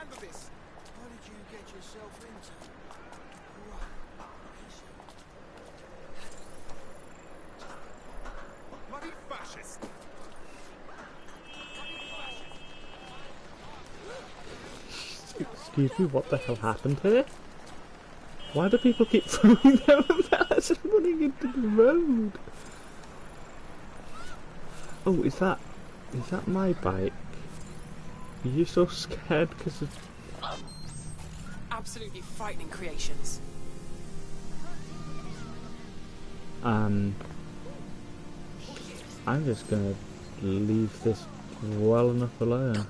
handle this. What did you get yourself into? Bloody fascist. Excuse me, what the hell happened here? Why do people keep throwing their umbrellas and running into the road? Oh, is that my bike? Are you so scared because of... Absolutely frightening creations. I'm just gonna leave this well enough alone.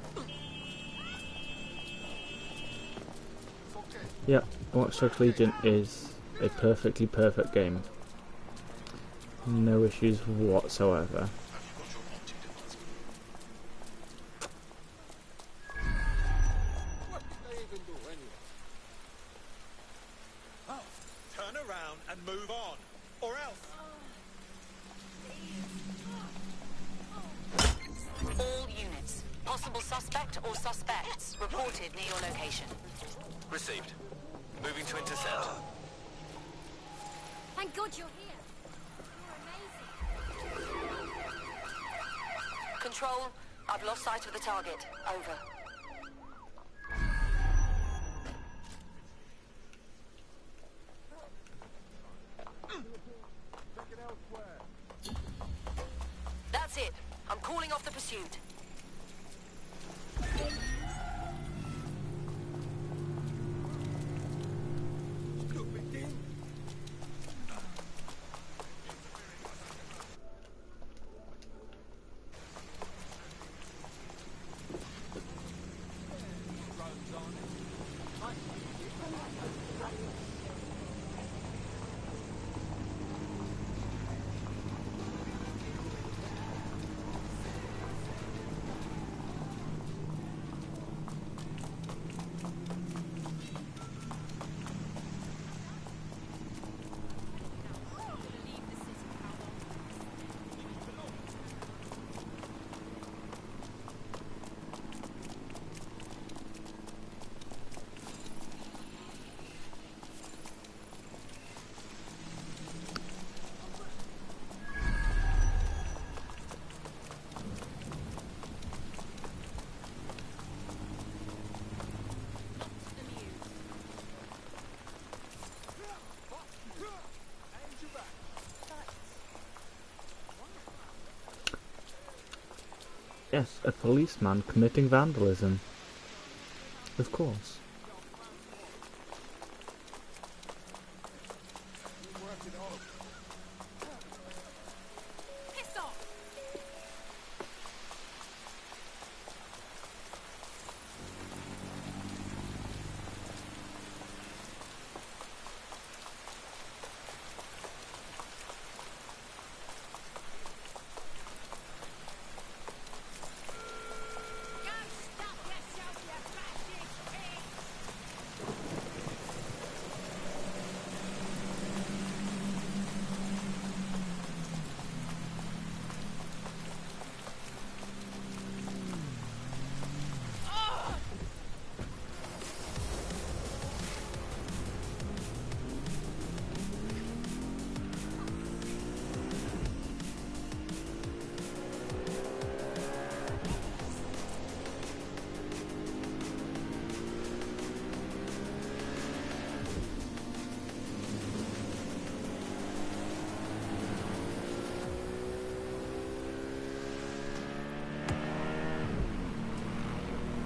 Yep, Watch Dogs Legion is a perfectly perfect game. No issues whatsoever. What did they even do anyway? Oh, turn around and move on, or else. All units. Possible suspect or suspects reported near your location. Received. Moving to intercept. Thank God you're here. You're amazing. Control, I've lost sight of the target. Over. That's it. I'm calling off the pursuit. Yes, a policeman committing vandalism. Of course. Piss off! Go stop yourself, you fascist pig!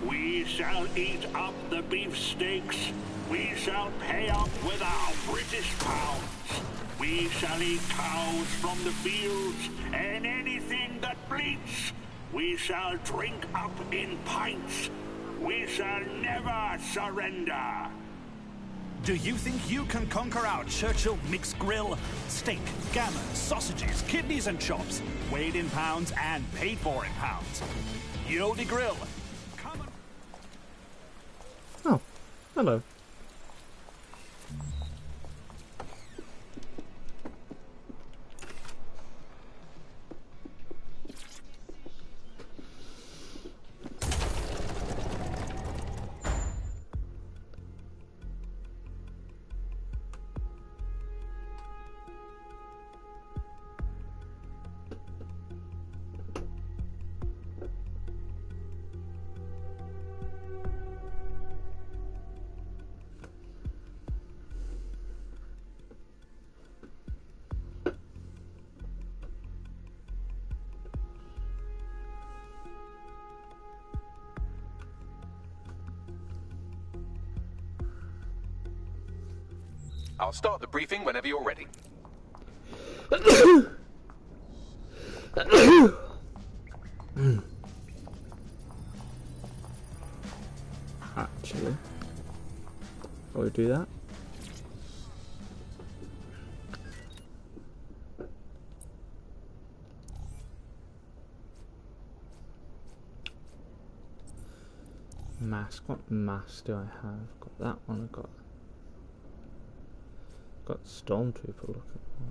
We shall eat up the beefsteaks. We shall pay up with our British pounds. We shall eat cows from the fields and anything that bleats. We shall drink up in pints. We shall never surrender. Do you think you can conquer our Churchill mixed grill? Steak, gammon, sausages, kidneys and chops. Weighed in pounds and paid for in pounds. Yodi Grill. Come on. Oh, hello. I'll start the briefing whenever you're ready. Actually, will we do that? Mask. What mask do I have? Got that one. I've got Stormtrooper looking for.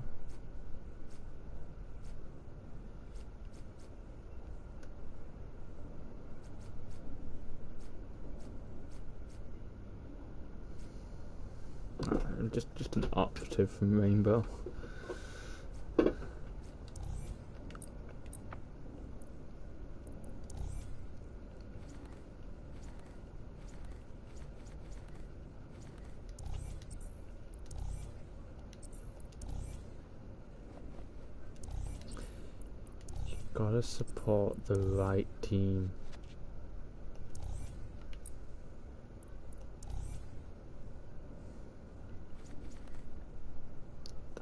Just an operative from Rainbow. Gotta support the right team.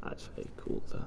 That's very cool though.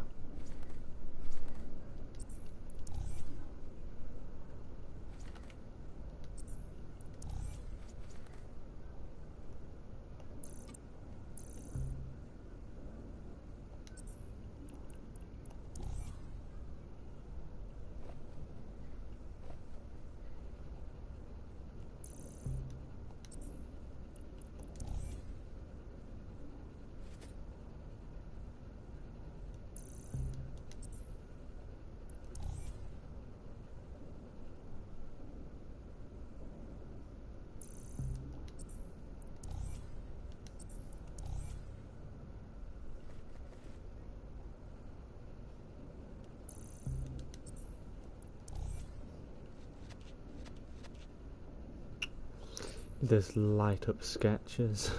There's light up sketches.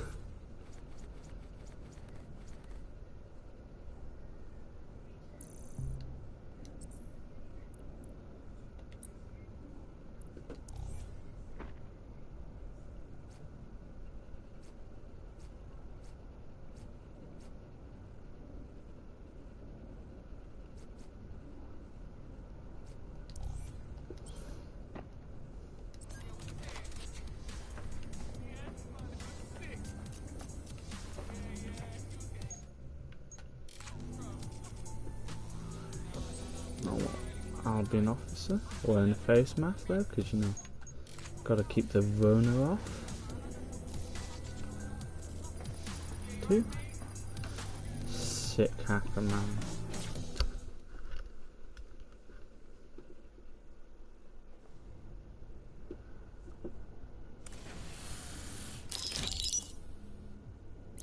I'll be an officer wearing a face mask though, because you know, gotta keep the Rona off. 2. Sick hacker man.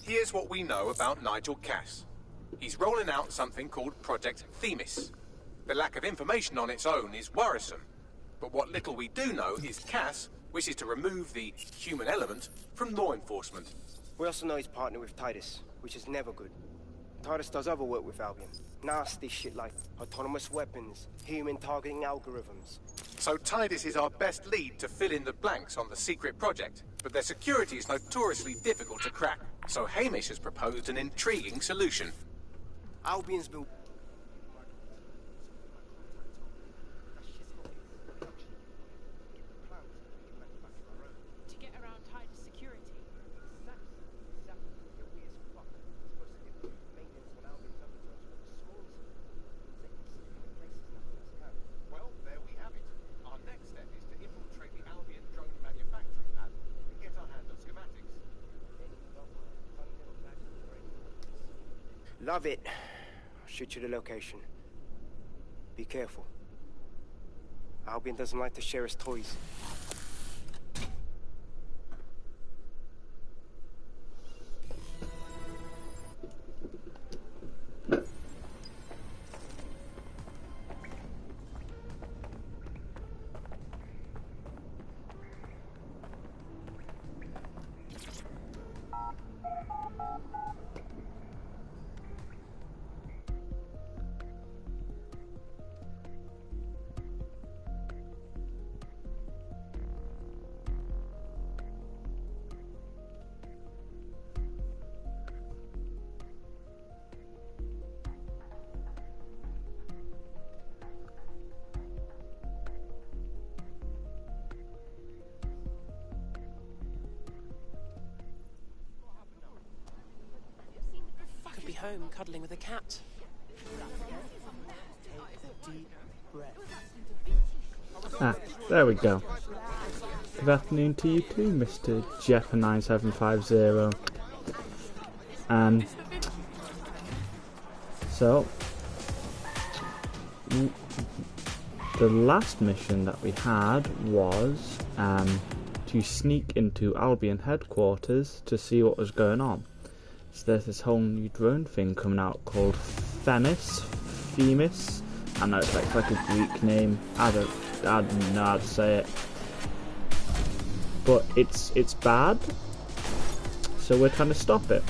Here's what we know about Nigel Cass. He's rolling out something called Project Themis. The lack of information on its own is worrisome, but what little we do know is Cass wishes to remove the human element from law enforcement. We also know he's partnered with Titus, which is never good. Titus does other work with Albion. Nasty shit like autonomous weapons, human targeting algorithms. So Titus is our best lead to fill in the blanks on the secret project, but their security is notoriously difficult to crack. So Hamish has proposed an intriguing solution. Albion's built... To get around Titus security. Well, there we have it. Our next step is to infiltrate the Albion drone manufacturing lab and get our hands on schematics. Love it. I'll shoot you the location. Be careful. Albion doesn't like to share his toys. home cuddling with a cat. Ah, there we go. Good afternoon to you too, Mr. Jeff9750. So, the last mission that we had was to sneak into Albion headquarters to see what was going on. So there's this whole new drone thing coming out called Themis. I know it's like a Greek name. I don't know how to say it, but it's bad. So we're trying to stop it.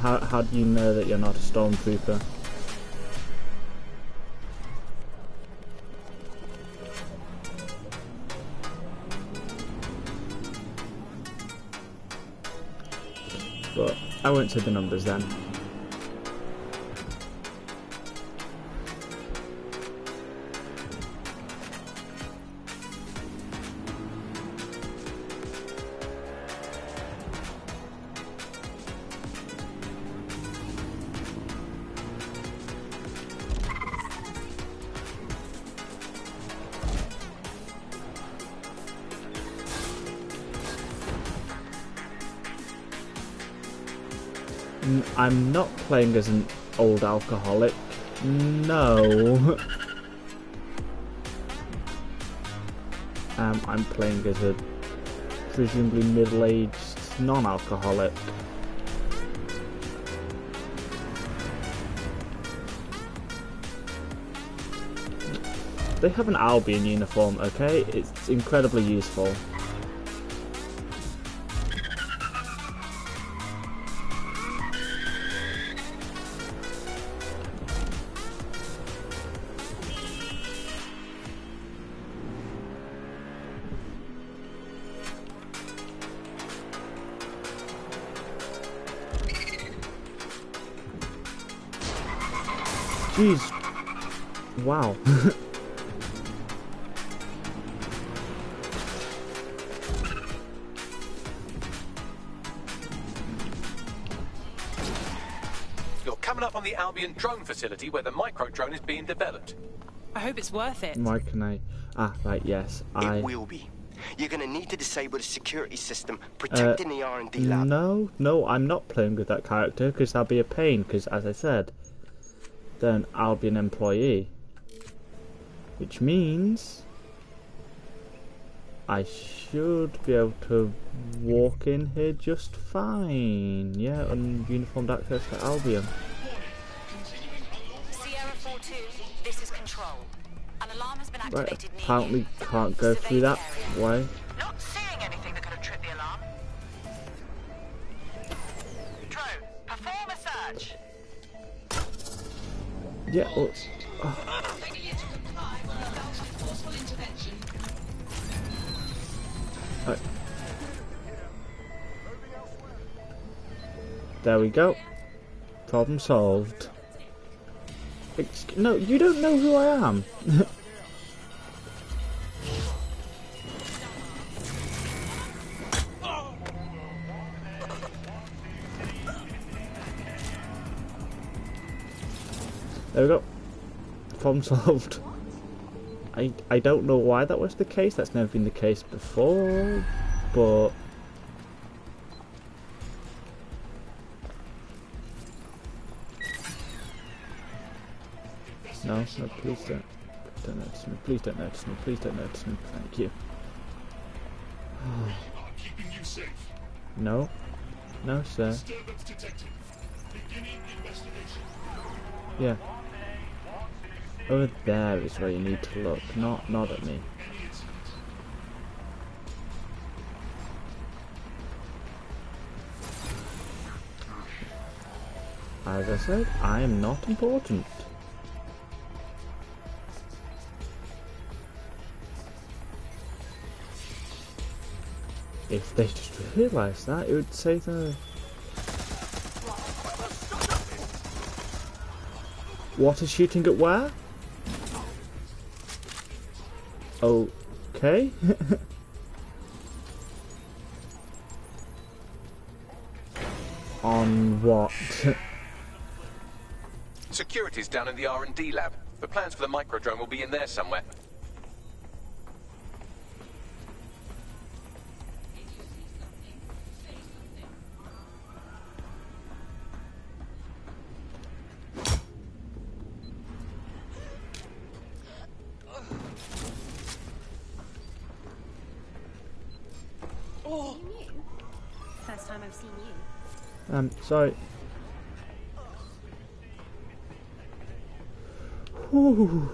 How do you know that you're not a stormtrooper? But I won't say the numbers then. I'm not playing as an old alcoholic. No. I'm playing as a presumably middle-aged non-alcoholic. They have an Albion uniform, okay? It's incredibly useful. Jeez. Wow. You're coming up on the Albion drone facility where the micro drone is being developed. I hope it's worth it. Why can I? Ah, right, yes. It will be. You're gonna need to disable the security system protecting the R&D lab. No, I'm not playing with that character because that'll be a pain. Because as I said, they're an Albion employee, which means I should be able to walk in here just fine. Yeah, ununiformed access to Albion. Sierra 4-2, this is Control. An alarm has been activated near Apparently you. can't go through that way. Not seeing anything that could have tripped the alarm. Drone, perform a search. Yeah, well, right. There we go. Problem solved. No, you don't know who I am. There we go. Problem solved. I don't know why that was the case. That's never been the case before, but no, please don't notice me. Please don't notice me. Please don't notice me. Thank you. No, sir. Yeah. Over there is where you need to look, not at me. As I said, I am not important. If they just realised that, it would save the... What is shooting at where? Okay. On what? Security's down in the R&D lab. The plans for the microdrone will be in there somewhere. First time I've seen you. Sorry. Whew.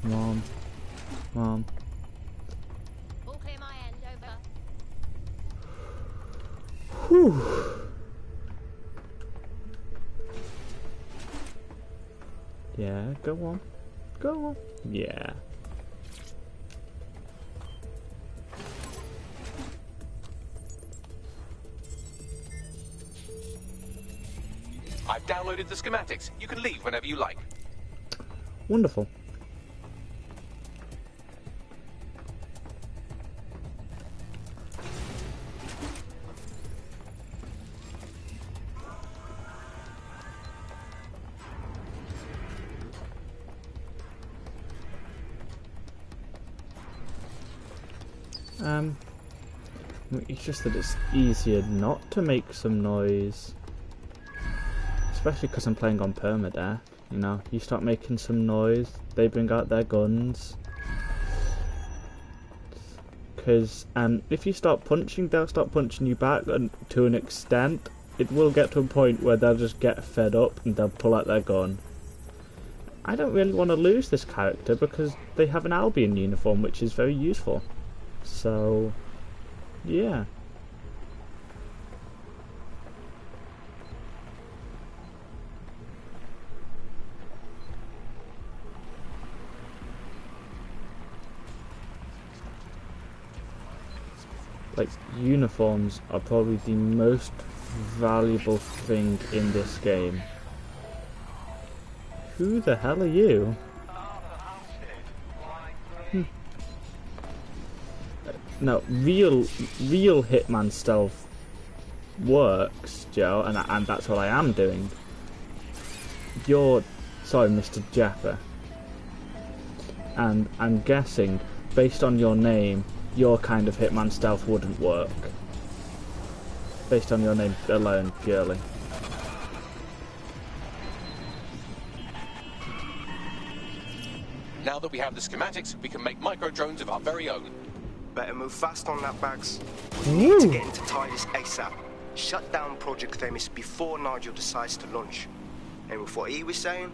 Come on. Come on. All clear my end, over. Whew. Yeah, go on. Go on. Yeah. I've downloaded the schematics. You can leave whenever you like. Wonderful. It's just that it's easier not to make some noise. Especially because I'm playing on permadeath, you know. You start making some noise, they bring out their guns. Because if you start punching, they'll start punching you back, and to an extent, it will get to a point where they'll just get fed up and they'll pull out their gun. I don't really want to lose this character because they have an Albion uniform, which is very useful. So, yeah. Like, uniforms are probably the most valuable thing in this game. Who the hell are you? No, real Hitman stealth works, Joe, and that's what I am doing. Sorry, Mr. Japper. And I'm guessing, based on your name, your kind of Hitman stealth wouldn't work. Based on your name alone, purely. Now that we have the schematics, we can make microdrones of our very own. Better move fast on that, Bags. We need to get into Titus ASAP. Shut down Project Themis before Nigel decides to launch. And with what he was saying,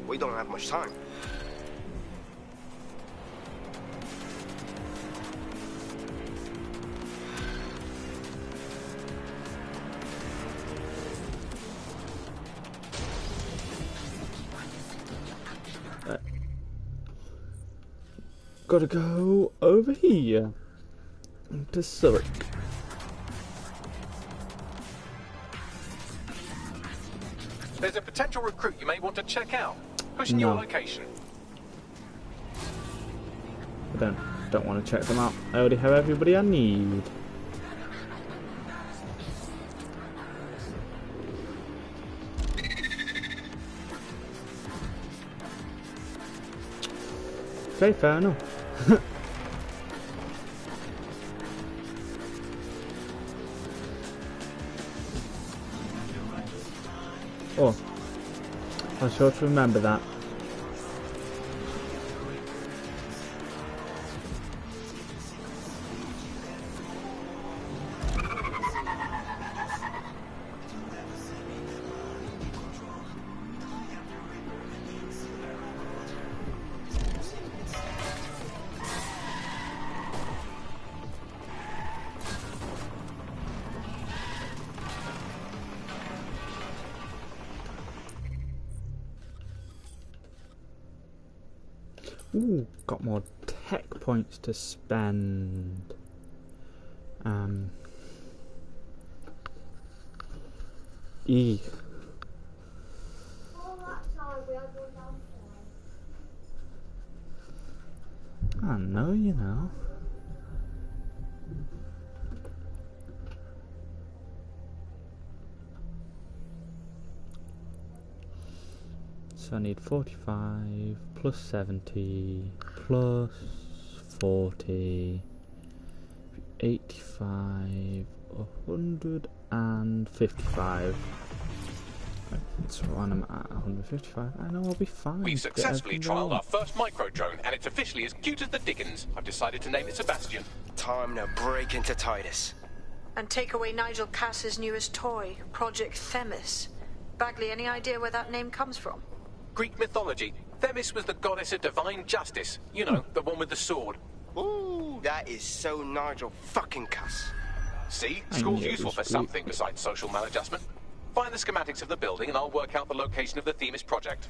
we don't have much time. Gotta go over here to Zurich. There's a potential recruit you may want to check out. Pushing your No. location. I don't want to check them out. I already have everybody I need. Okay, fair enough. Oh, I'll sure to remember that. Ooh, got more tech points to spend. E. I know, you know. So I need 45 plus 70 plus 40, 85, 155. That's when I'm at 155. I know I'll be fine. We've successfully trialled our first micro-drone, and it's officially as cute as the Dickens. I've decided to name it Sebastian. Time to break into Titus. And take away Nigel Cass's newest toy, Project Themis. Bagley, any idea where that name comes from? Greek mythology. Themis was the goddess of divine justice. You know, the one with the sword. Ooh, that is so Nigel fucking Cass. See? School's useful for something besides social maladjustment. Find the schematics of the building and I'll work out the location of the Themis project.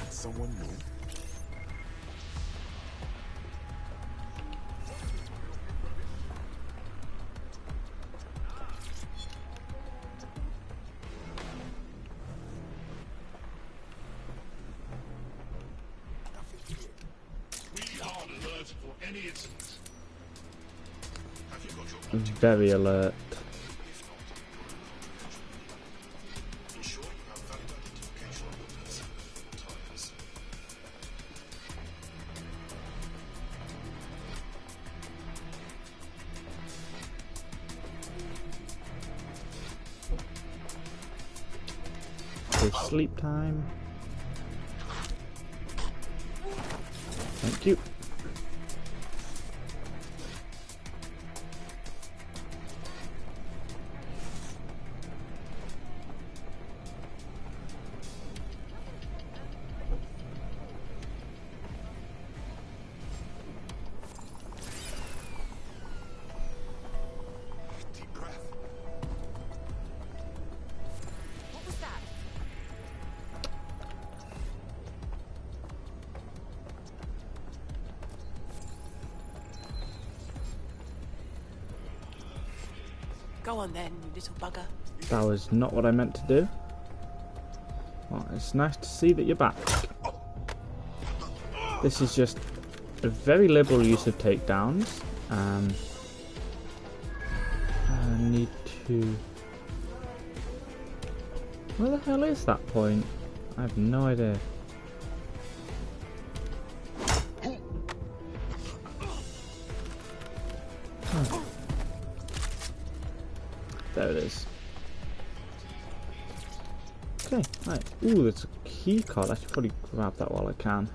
Someone new? Very alert. Okay, sleep time. Thank you. Go on then, you little bugger. That was not what I meant to do. Well, it's nice to see that you're back. This is just a very liberal use of takedowns. I need to... Where the hell is that point? I have no idea. Oh. There it is. Okay, right. Ooh, there's a key card. I should probably grab that while I can.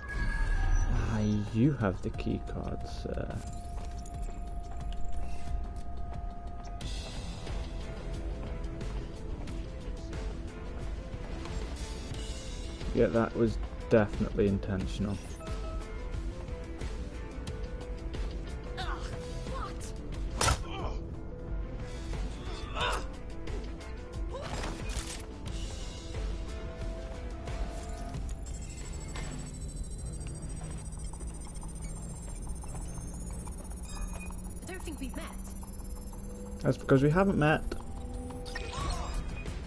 Ah, you have the key cards. Yeah, that was definitely intentional. That's because we haven't met.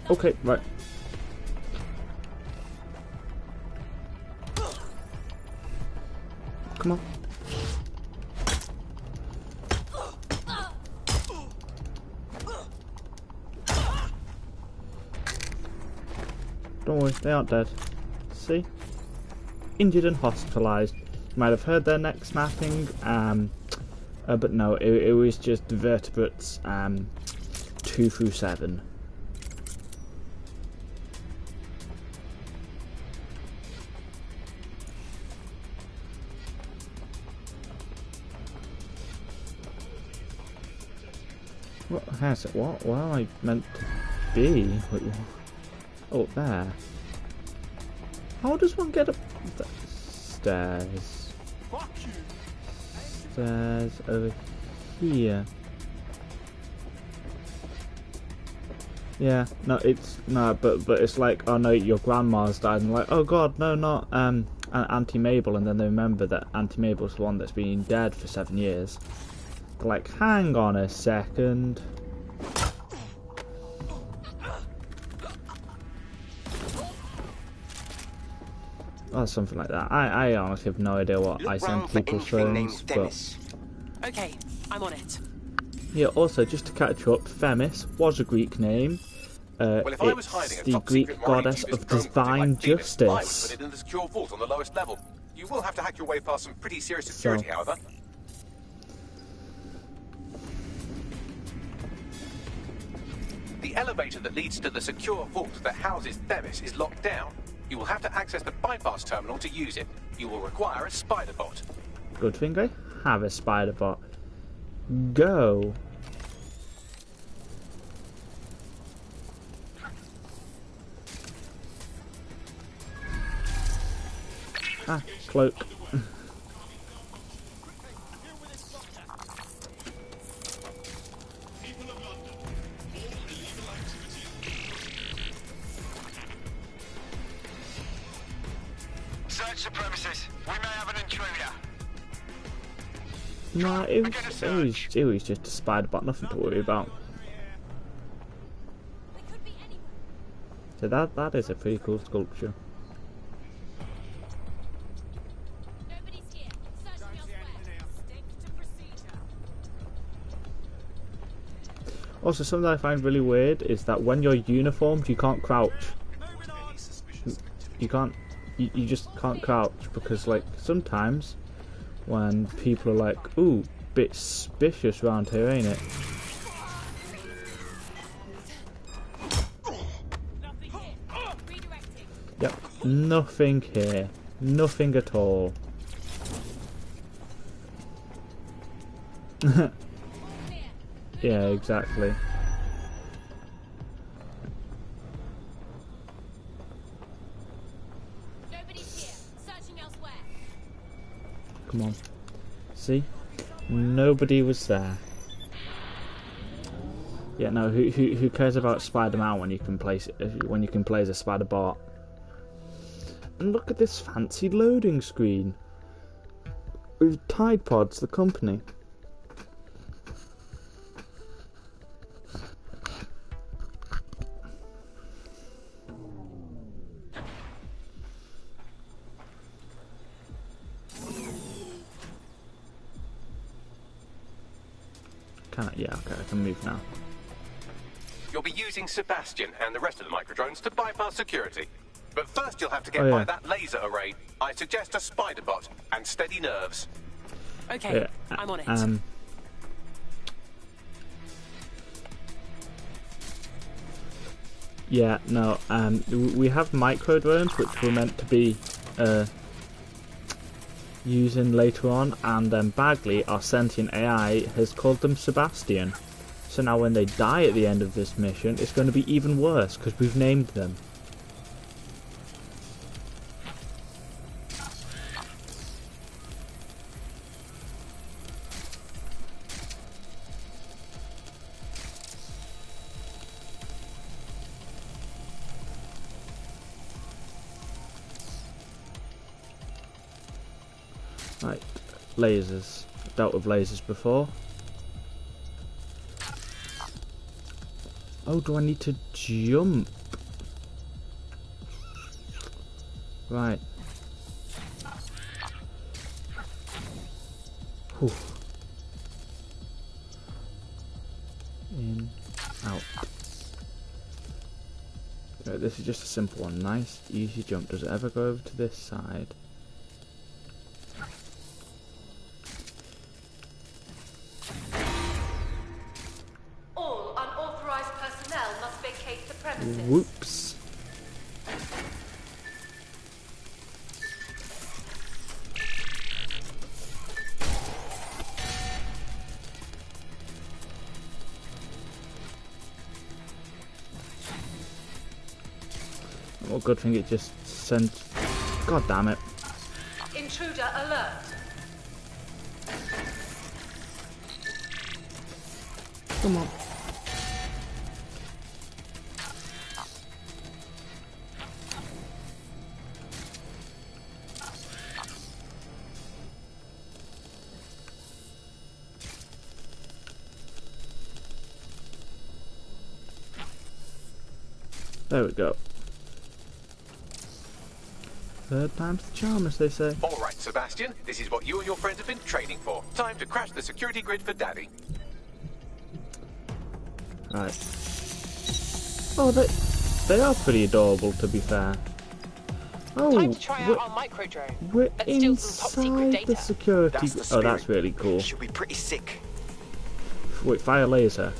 Okay, right. Come on. Don't worry, they aren't dead. See? Injured and hospitalized. You might have heard their neck snapping, but no, it was just vertebrates 2 through 7. What has it? What? Where am I meant to be? Wait, oh, there. How does one get up the stairs? Fuck you. Stairs over here. Yeah, no, it's no, but it's like, oh no, your grandma's died, and like, oh god, no, not Auntie Mabel, and then they remember that Auntie Mabel's the one that's been dead for 7 years. They're like, hang on a second. or something like that. I honestly have no idea what I send people's phones, but Okay, I'm on it. yeah. Also, just to catch up, Themis was a Greek name. Well, if I was It's hiding a the top Greek secret mining goddess Jeeves of drone divine project like Themis, I would justice. put it in the secure vault on the lowest level. You will have to hack your way past some pretty serious security, however. The elevator that leads to the secure vault that houses Themis is locked down. You will have to access the bypass terminal to use it. You will require a spider bot. Good thing I have a spider bot. Go. Ah, cloak. Search the premises. We may have an intruder. No, it was just a spider bot, nothing to worry about. So that is a pretty cool sculpture. Also, something I find really weird is that when you're uniformed, you can't crouch. You can't. You just can't crouch because, like, sometimes when people are like, "Ooh, bit suspicious round here, ain't it?" Yep, nothing here, nothing at all. Yeah, exactly. Come on. See? Nobody was there. Yeah, no, who cares about Spider-Man when you can play as a spider bot? And look at this fancy loading screen. With Tide Pods, the company. Yeah, okay, I can move now. You'll be using Sebastian and the rest of the microdrones to bypass security. But first you'll have to get by that laser array. I suggest a spider bot and steady nerves. Okay, I'm on it. Yeah, no, we have micro drones which we're meant to be using later on, and Bagley, our sentient AI, has called them Sebastian. So now when they die at the end of this mission, it's going to be even worse because we've named them. Right, lasers. I've dealt with lasers before. Oh, do I need to jump? Right. Whew. In, out. Right, this is just a simple one. Nice, easy jump. Does it ever go over to this side? Whoops. Well, good thing it just sent. God damn it. Intruder alert. Come on. There we go. Third time's the charm, as they say. All right, Sebastian. This is what you and your friends have been training for. Time to crash the security grid for Daddy. Right. Oh, they are pretty adorable, to be fair. Oh, Time to try out our microdrone. We're Let's steal some top secret inside data. the security. That's the Oh, spirit. that's really cool. Should be pretty sick. Wait, fire laser.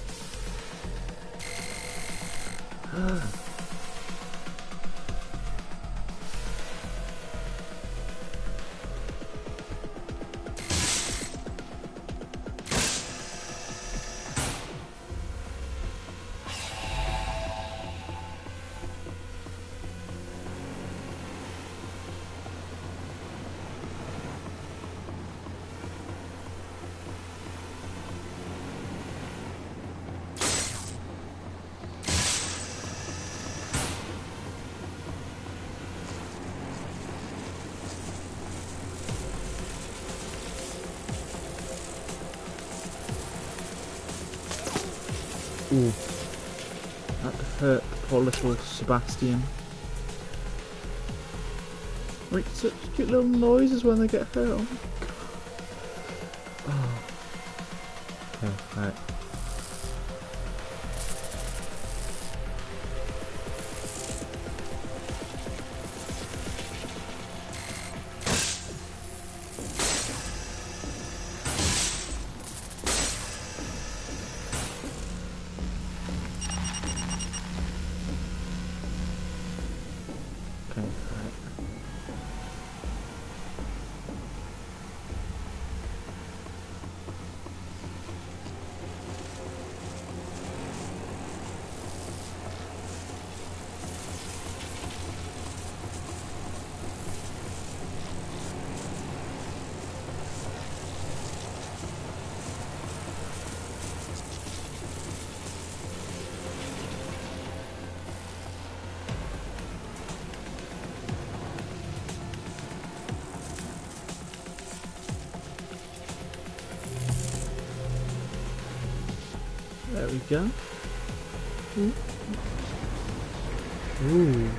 Ooh. That hurt poor little Sebastian. Make such cute little noises when they get hurt. Oh my god. Oh. Okay, right. Okay, right. There we go. Ooh. Ooh.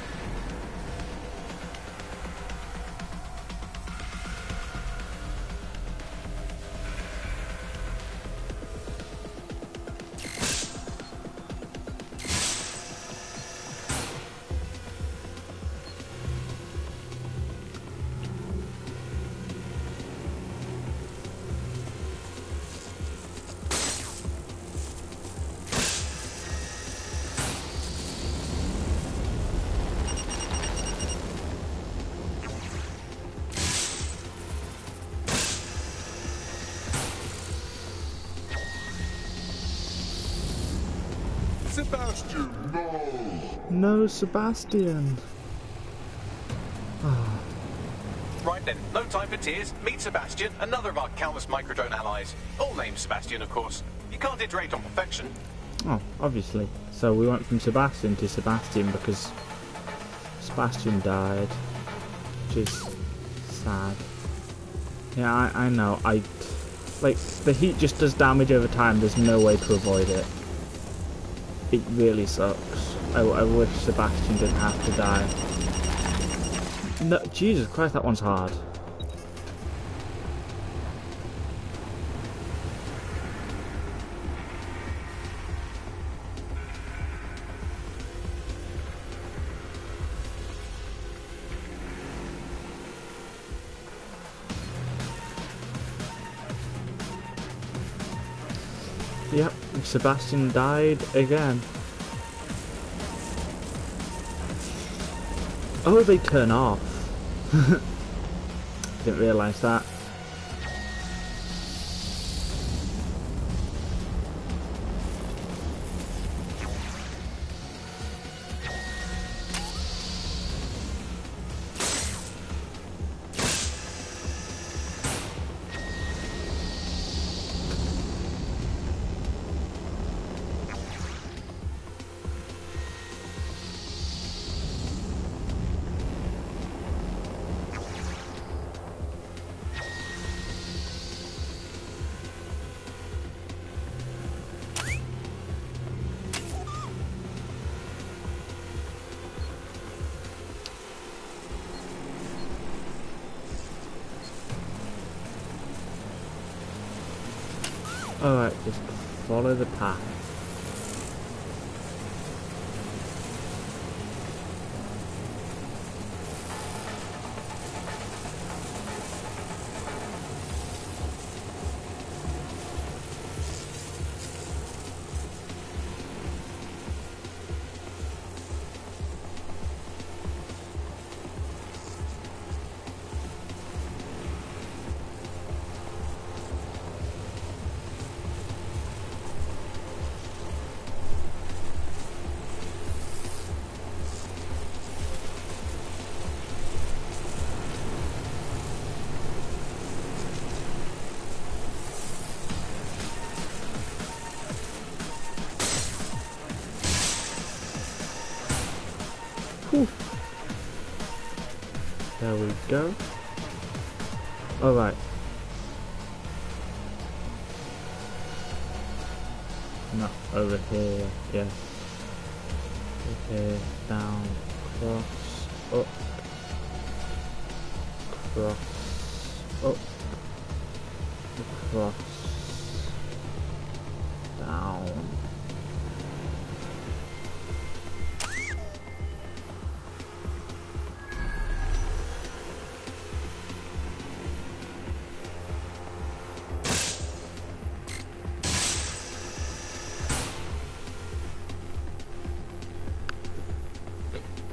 Sebastian, no! No, Sebastian. Ah. Right then, no time for tears. Meet Sebastian, another of our countless microdrone allies. All named Sebastian, of course. You can't iterate on perfection. Oh, obviously. So we went from Sebastian to Sebastian because Sebastian died, which is sad. Yeah, I know. Like, the heat just does damage over time. There's no way to avoid it. It really sucks. I wish Sebastian didn't have to die. No, Jesus Christ, that one's hard. Yep, Sebastian died again. Oh, they turn off. Didn't realise that. Alright, just follow the path. Whew. There we go. Alright. Not over here, yes. Okay, down, cross, up, across, down.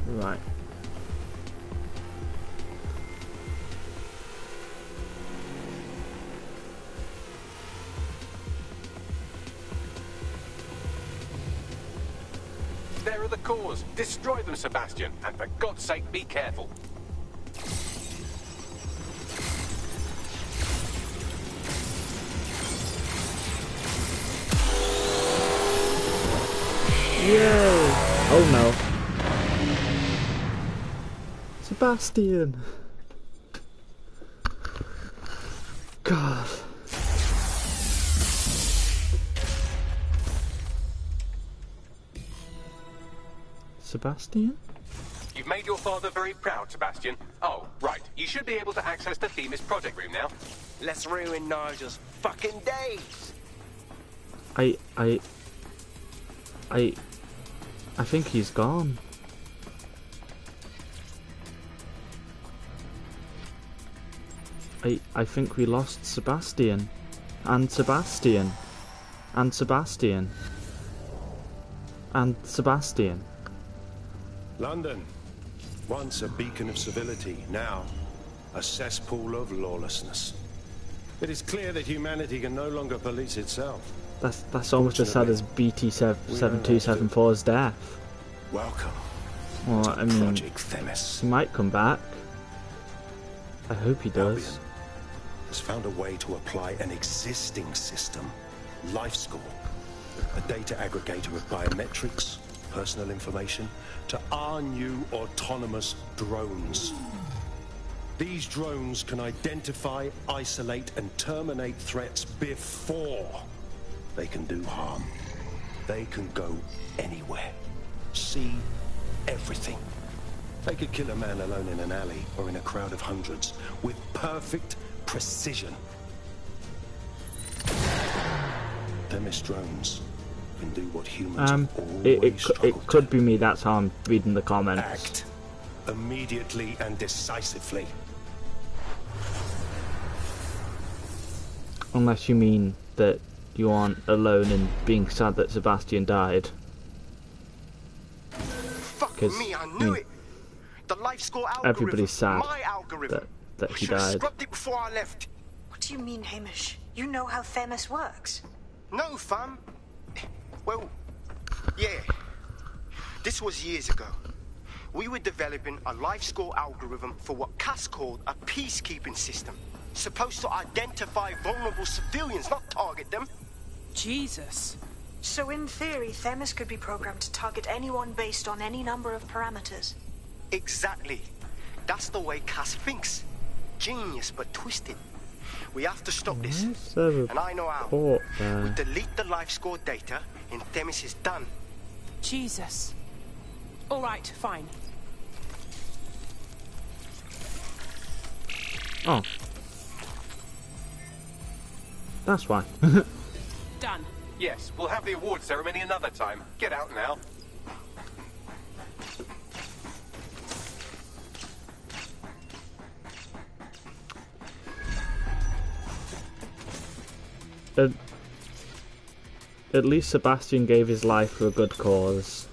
Right. There are the cores. Destroy them, Sebastian. And for God's sake, be careful. Yay! Oh no. Sebastian! God. Sebastian? You've made your father very proud, Sebastian. Oh, right. You should be able to access the Themis project room now. Let's ruin Nigel's fucking days. I think he's gone. I think we lost Sebastian. And Sebastian. And Sebastian. And Sebastian. London, once a beacon of civility, now a cesspool of lawlessness. It is clear that humanity can no longer police itself. That's almost as sad as BT-7274's death. Welcome. Well, I mean, Project Themis. he might come back. I hope he does. Albion has found a way to apply an existing system, LifeScore, a data aggregator of biometrics, personal information, to our new autonomous drones. These drones can identify, isolate, and terminate threats before they can do harm. They can go anywhere, see everything. They could kill a man alone in an alley or in a crowd of hundreds with perfect precision. Themis drones can do what humans always it could be me. That's how I'm reading the comments. Act immediately and decisively. Unless you mean that you aren't alone in being sad that Sebastian died. Fuck me, I knew it. The LifeScore algorithm. Everybody's sad my algorithm. that he Should've died. scrubbed it before I left. What do you mean, Hamish? You know how Themis works? No, fam. Well, yeah. This was years ago. We were developing a LifeScore algorithm for what Cass called a peacekeeping system. Supposed to identify vulnerable civilians, not target them. Jesus. So in theory, Themis could be programmed to target anyone based on any number of parameters. Exactly. That's the way Cass thinks. Genius, but twisted. We have to stop this. And I know how. We delete the LifeScore data, and Themis is done. Jesus. All right, fine. Oh. That's why. done. Yes, we'll have the award ceremony another time. Get out now. At least Sebastian gave his life for a good cause.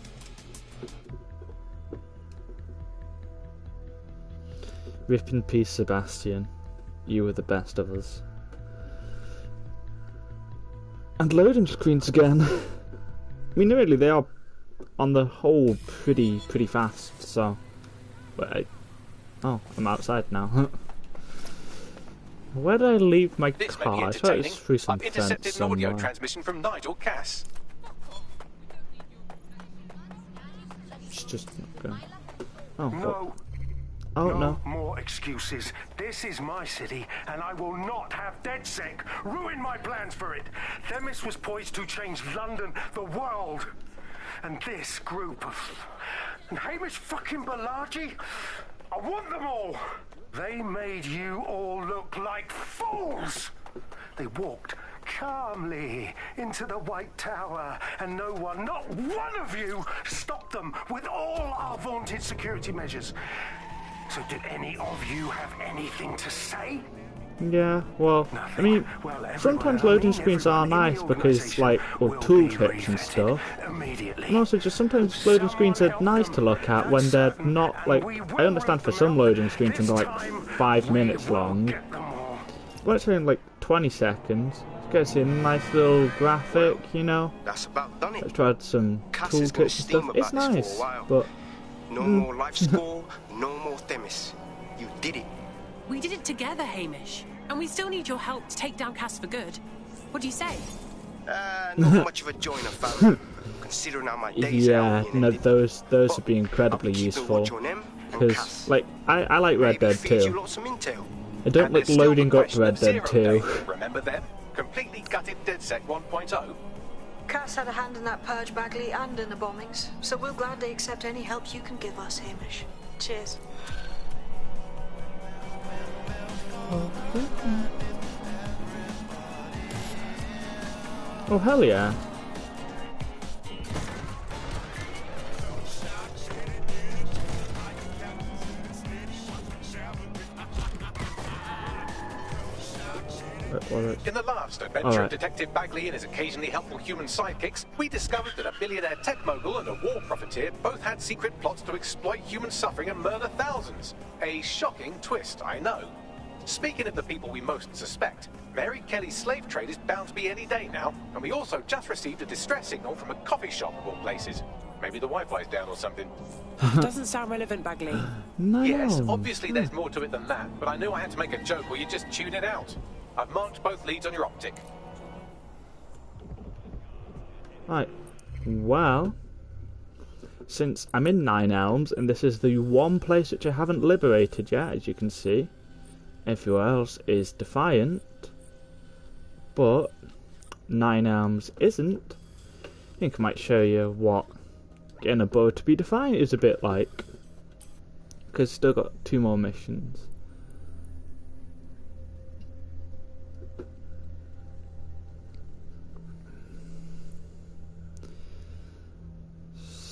Rip in peace, Sebastian. You were the best of us. And loading screens again. I mean, really, they are, on the whole, pretty fast. So, oh, I'm outside now. Where did I leave my car? I thought it was through some I've intercepted fence an audio somewhere. transmission from Nigel Cass. It's just not going. Oh, No. no. More excuses. This is my city, and I will not have DedSec ruin my plans for it. Themis was poised to change London, the world. And this group of... And Hamish fucking Balaji? I want them all! They made you all look like fools! They walked calmly into the White Tower, and no one, not one of you, stopped them with all our vaunted security measures. So did any of you have anything to say? Yeah, well, Nothing. I mean, Well, sometimes loading screens are nice because, like, with tooltips and stuff. And also, just sometimes loading screens are nice to look at when they're not, like, I understand for some loading screens when they're, like, 5 minutes long. But it's only, like, 20 seconds. You get to see a nice little graphic, you know? That's about done it. Let's try some Cass is tooltips gonna and steam stuff. about It's this for a nice, while. but... No more life school, no more Themis. You did it. We did it together, Hamish. And we still need your help to take down Cass for good. What do you say? Not much of a joiner, fam. Considering how my days Yeah, out no, those would be incredibly useful. Because, like, I like Red Dead 2. I don't And like there's still loading the up question Red of Dead Zero 2. Day. Remember them? Completely gutted DedSec 1.0. Cass had a hand in that purge, Bagley, and in the bombings, so we'll gladly accept any help you can give us, Hamish. Cheers. Oh, hell yeah. In the last adventure Alright. of Detective Bagley and his occasionally helpful human sidekicks, we discovered that a billionaire tech mogul and a war profiteer both had secret plots to exploit human suffering and murder thousands. A shocking twist, I know. Speaking of the people we most suspect, Mary Kelly's slave trade is bound to be any day now, and we also just received a distress signal from a coffee shop of all places. Maybe the Wi-Fi's down or something. Doesn't sound relevant, Bagley. No. Yes, obviously there's more to it than that, but I knew I had to make a joke or you'd just tune it out. I've marked both leads on your optic. Right. Well, since I'm in Nine Elms, and this is the one place which I haven't liberated yet, as you can see, everywhere else is Defiant, but Nine Elms isn't. I think I might show you what getting a bow to be Defiant is a bit like, because still got 2 more missions.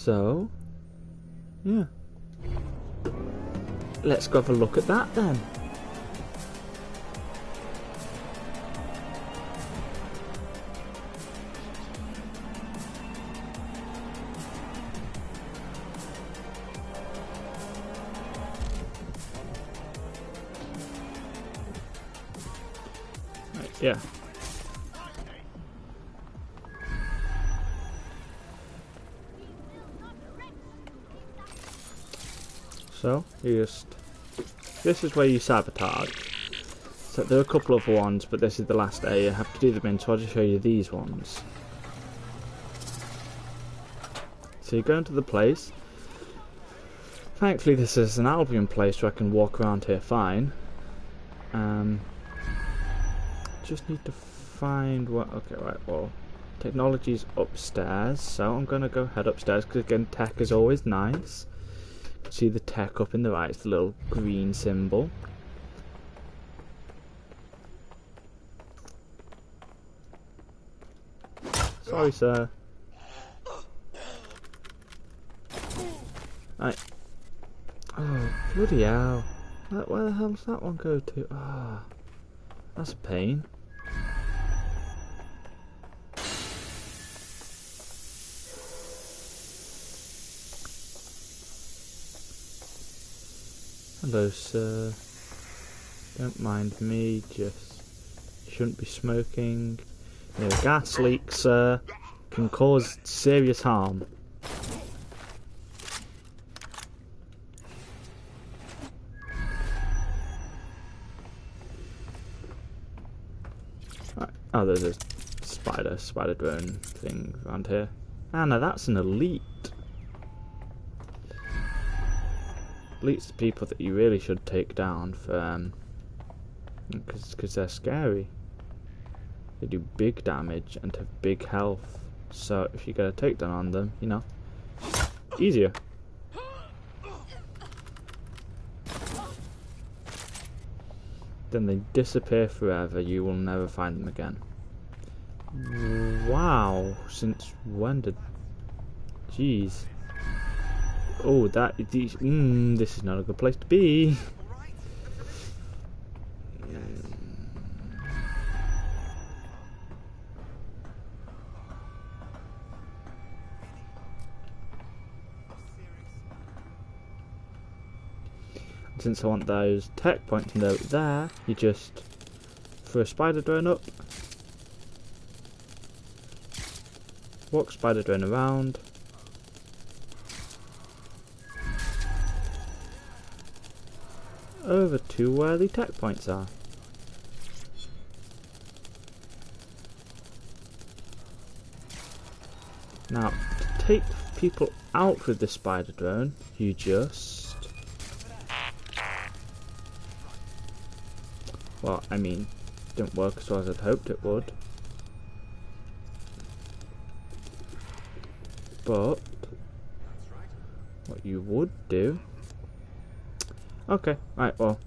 So, yeah. Let's go have a look at that then. Right, yeah. So, this is where you sabotage. So there are a couple of ones, but this is the last area you have to do them in, so I'll just show you these ones. So you go into the place. Thankfully this is an Albion place, so I can walk around here fine. Just need to find what... Okay, right, well... Technology's upstairs, so I'm going to go head upstairs, because again, tech is always nice. See the tech up in the right, it's the little green symbol. Sorry, sir. Right. Oh, bloody hell. Where the hell does that one go to? Ah, that's a pain. Hello, sir. Don't mind me, just shouldn't be smoking. You know, gas leaks, sir, can cause serious harm. Right. Oh, there's a spider drone thing around here. Ah, no, that's an elite. Elite's the people that you really should take down for, because they're scary. They do big damage and have big health. So if you get a takedown on them, you know, easier. Then they disappear forever. You will never find them again. Wow. Since when did... Jeez. Oh, this is not a good place to be. Since I want those tech points over there, you just throw a spider drone up, walk spider drone around, over to where the tech points are. Now, to take people out with the spider drone, you just... Well, I mean, didn't work as well as I'd hoped it would. But what you would do... Okay, right, well.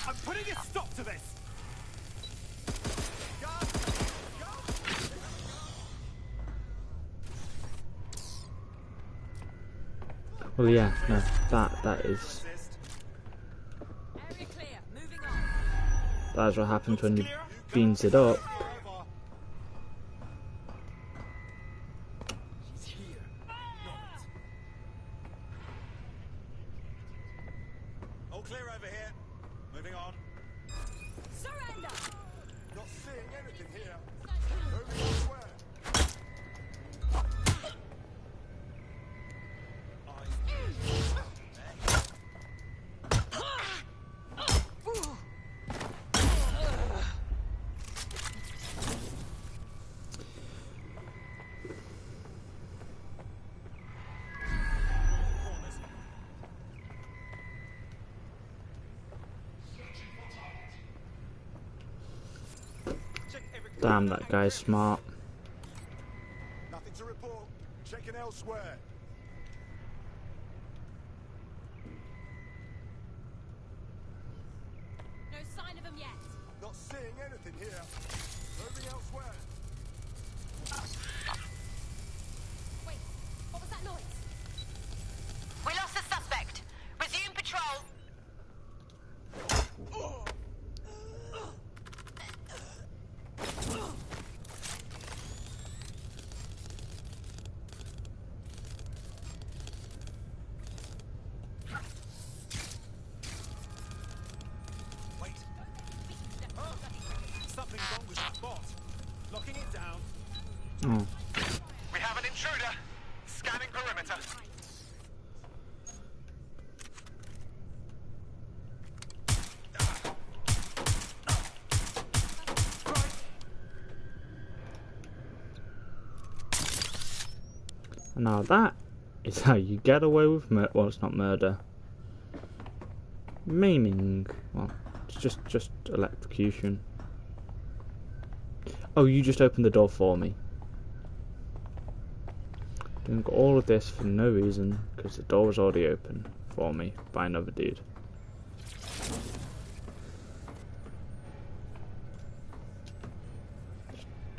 I'm putting a stop to this. Well, yeah, no, that is... That is what happens when you beans it up. All clear over here. Moving on. Surrender! Not seeing anything here. Moving elsewhere. Damn, that guy's smart. Nothing to report. Checking elsewhere. No sign of them yet. Not seeing anything here. Moving elsewhere. Wait, what was that noise? We lost the suspect. Resume patrol. Something's wrong with that bot. Locking it down. Oh. We have an intruder. Scanning perimeter. Now that is how you get away with murder. Well, it's not murder. Maiming. Well, it's just electrocution. Oh, you just opened the door for me. Doing all of this for no reason, because the door was already open. for me by another dude.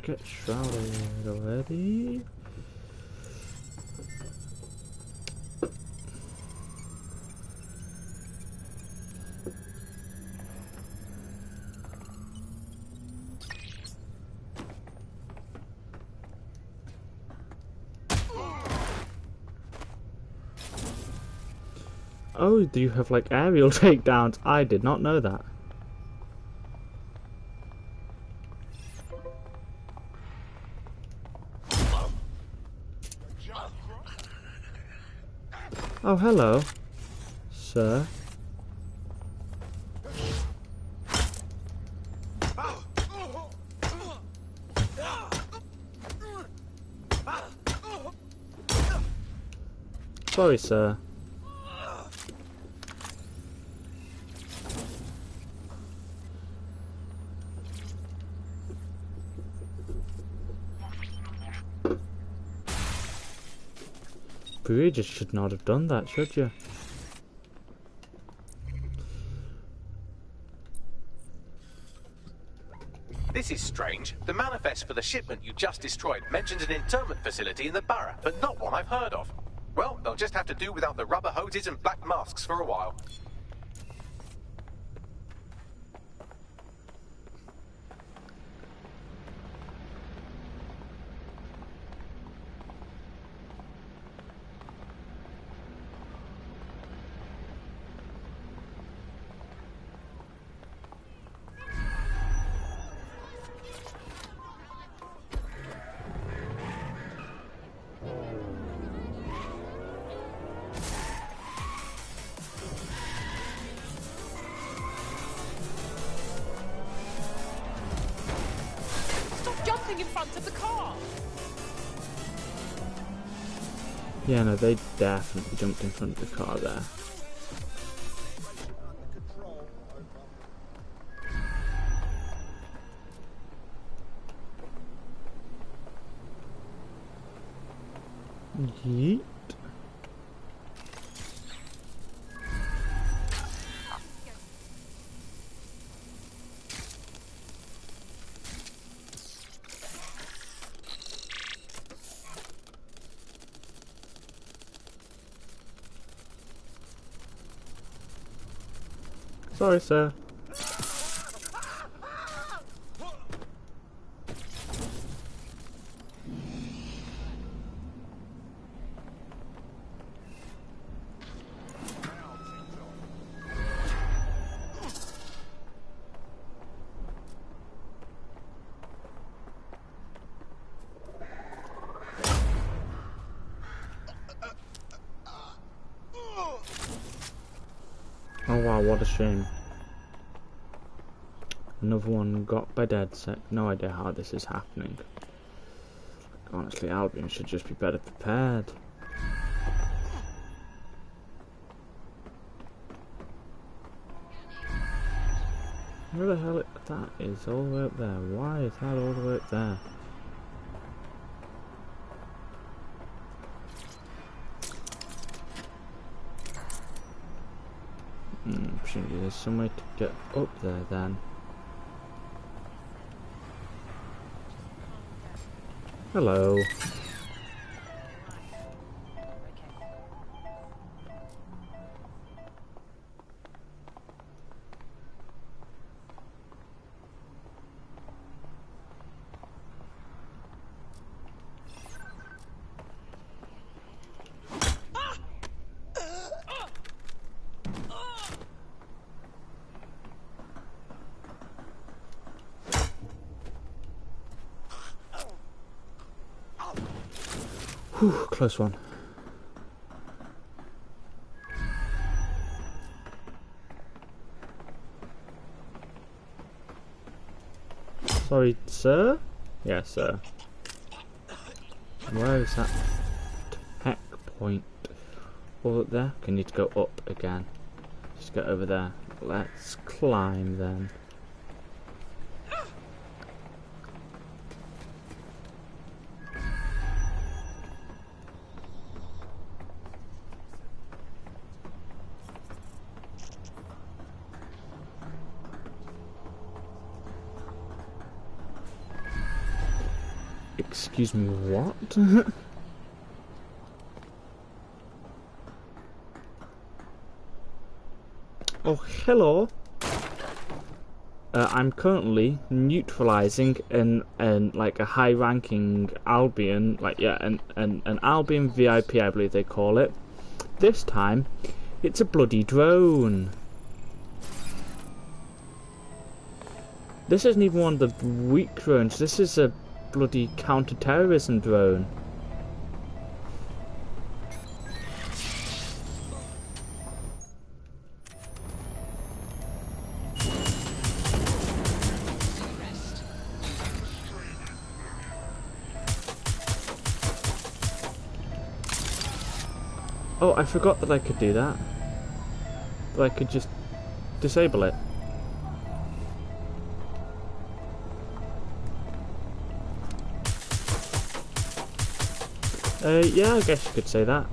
Get shrouded already. Oh, do you have like aerial takedowns? I did not know that. Oh, hello, sir. Sorry, sir. But you just should not have done that, should you? This is strange. The manifest for the shipment you just destroyed mentions an internment facility in the Barra, but not one I've heard of. Well, they'll just have to do without the rubber hoses and black masks for a while. In front of the car. Yeah, no, they definitely jumped in front of the car there. Yeet. Sorry, sir. Oh wow, what a shame. Another one got by DedSec. No idea how this is happening. Honestly, Albion should just be better prepared. Where the hell that is all the way up there? Why is that all the way up there? Presumably there's some way to get up there then. Hello. Whew, close one. Sorry, sir? Yes, sir. Where is that tech point? All up there? Okay, need to go up again. Just get over there. Let's climb then. Excuse me, what? Oh, hello. I'm currently neutralizing an like a high-ranking Albion, like yeah, an Albion VIP, I believe they call it. This time, it's a bloody drone. This isn't even one of the weak drones. This is a bloody counter-terrorism drone. Oh, I forgot that I could do that. That I could just disable it. Yeah, I guess you could say that.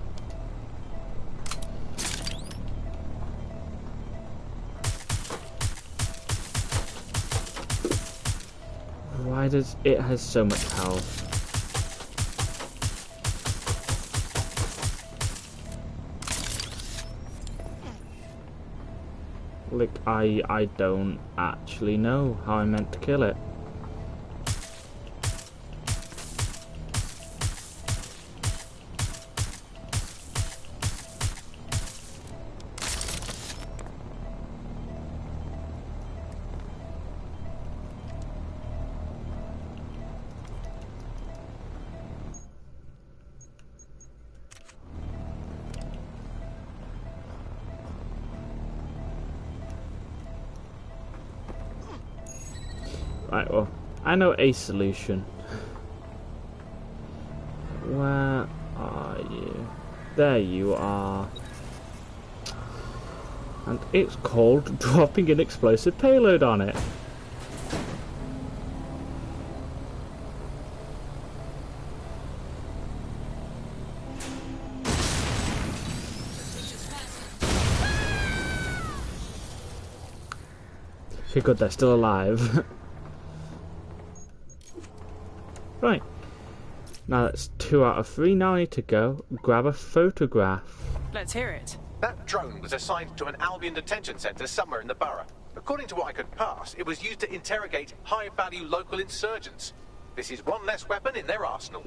Why does it has so much health? Like, I don't actually know how I meant to kill it. Right, well, I know a solution. Where are you? There you are. And it's called dropping an explosive payload on it. Okay, good, they're still alive. Right, now that's 2 out of 3. Now I need to go grab a photograph. Let's hear it. That drone was assigned to an Albion detention centre somewhere in the borough. According to what I could pass, it was used to interrogate high-value local insurgents. This is one less weapon in their arsenal.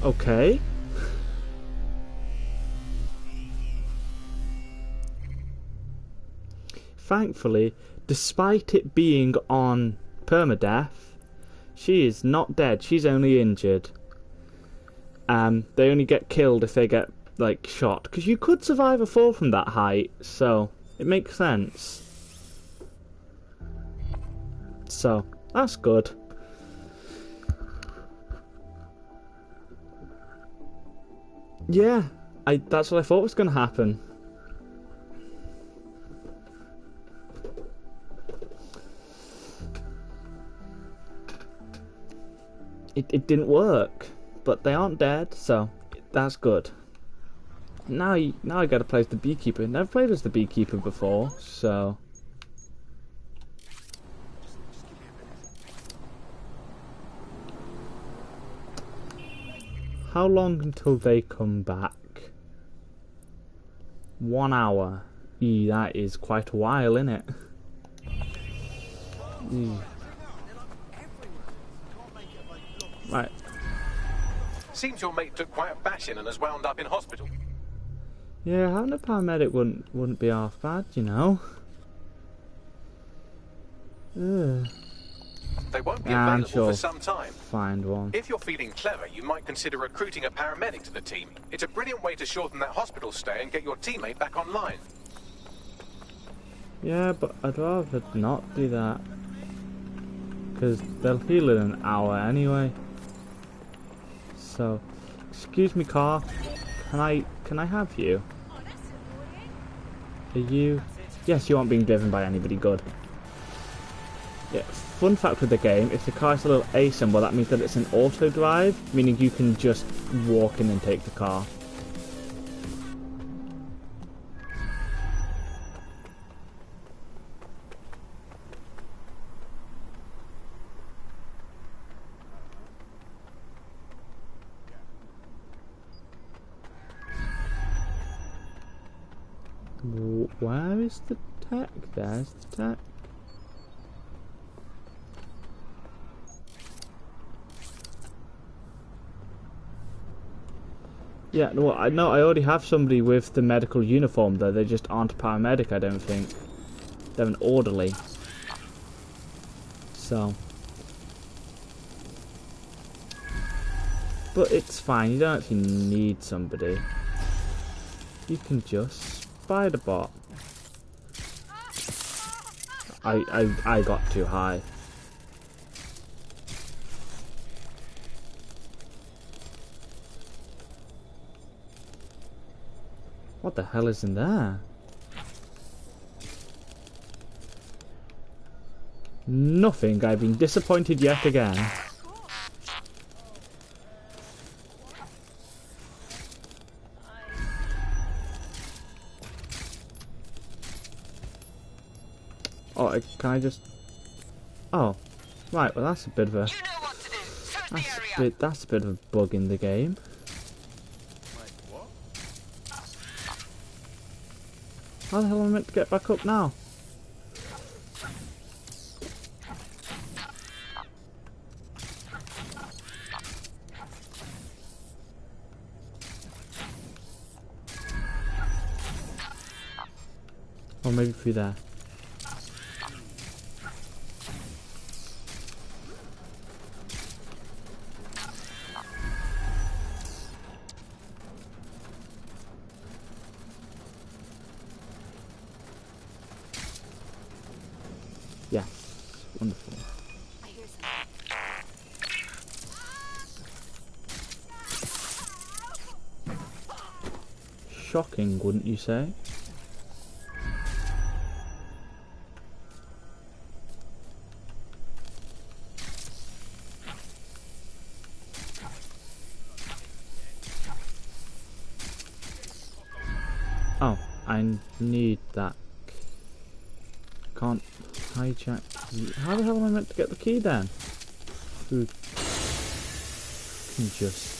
Okay. Thankfully, despite it being on permadeath, she is not dead, she's only injured. They only get killed if they get, like, shot. Because you could survive a fall from that height, so it makes sense. So, that's good. Yeah, that's what I thought was going to happen. It didn't work, but they aren't dead, so that's good. Now I gotta play as the beekeeper. Never played as the beekeeper before, so how long until they come back? 1 hour. That is quite a while, isn't it? Right. Seems your mate took quite a bashing and has wound up in hospital. Yeah, having a paramedic wouldn't be half bad, you know. Ugh. They won't be available for some time. Find one. If you're feeling clever, you might consider recruiting a paramedic to the team. It's a brilliant way to shorten that hospital stay and get your teammate back online. Yeah, but I'd rather not do that. Because they'll heal in an hour anyway. So, excuse me, car. Can I have you? Are you? Yes, you aren't being driven by anybody. Good. Yeah. Fun fact with the game: if the car has a little A symbol, that means that it's an auto drive, meaning you can just walk in and take the car. Where is the tech? There's the tech. Yeah, no, I already have somebody with the medical uniform though. They just aren't a paramedic, I don't think. They're an orderly. So. But it's fine, you don't actually need somebody. You can just spider bot. I got too high. What the hell is in there? Nothing. I've been disappointed yet again. Oh, can I just... Oh. Right, well that's a bit of a... That's a bit of a bug in the game. How the hell am I meant to get back up now? Or maybe through there. Yes, wonderful. Shocking, wouldn't you say? Oh, I need that. Can't hijack. How the hell am I meant to get the key then? Who can just...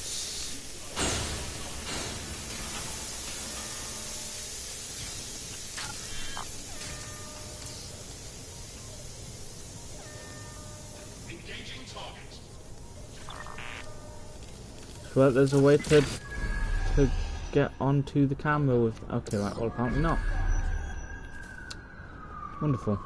Well, there's a way to get onto the camera with... Okay, right, well apparently not. Wonderful.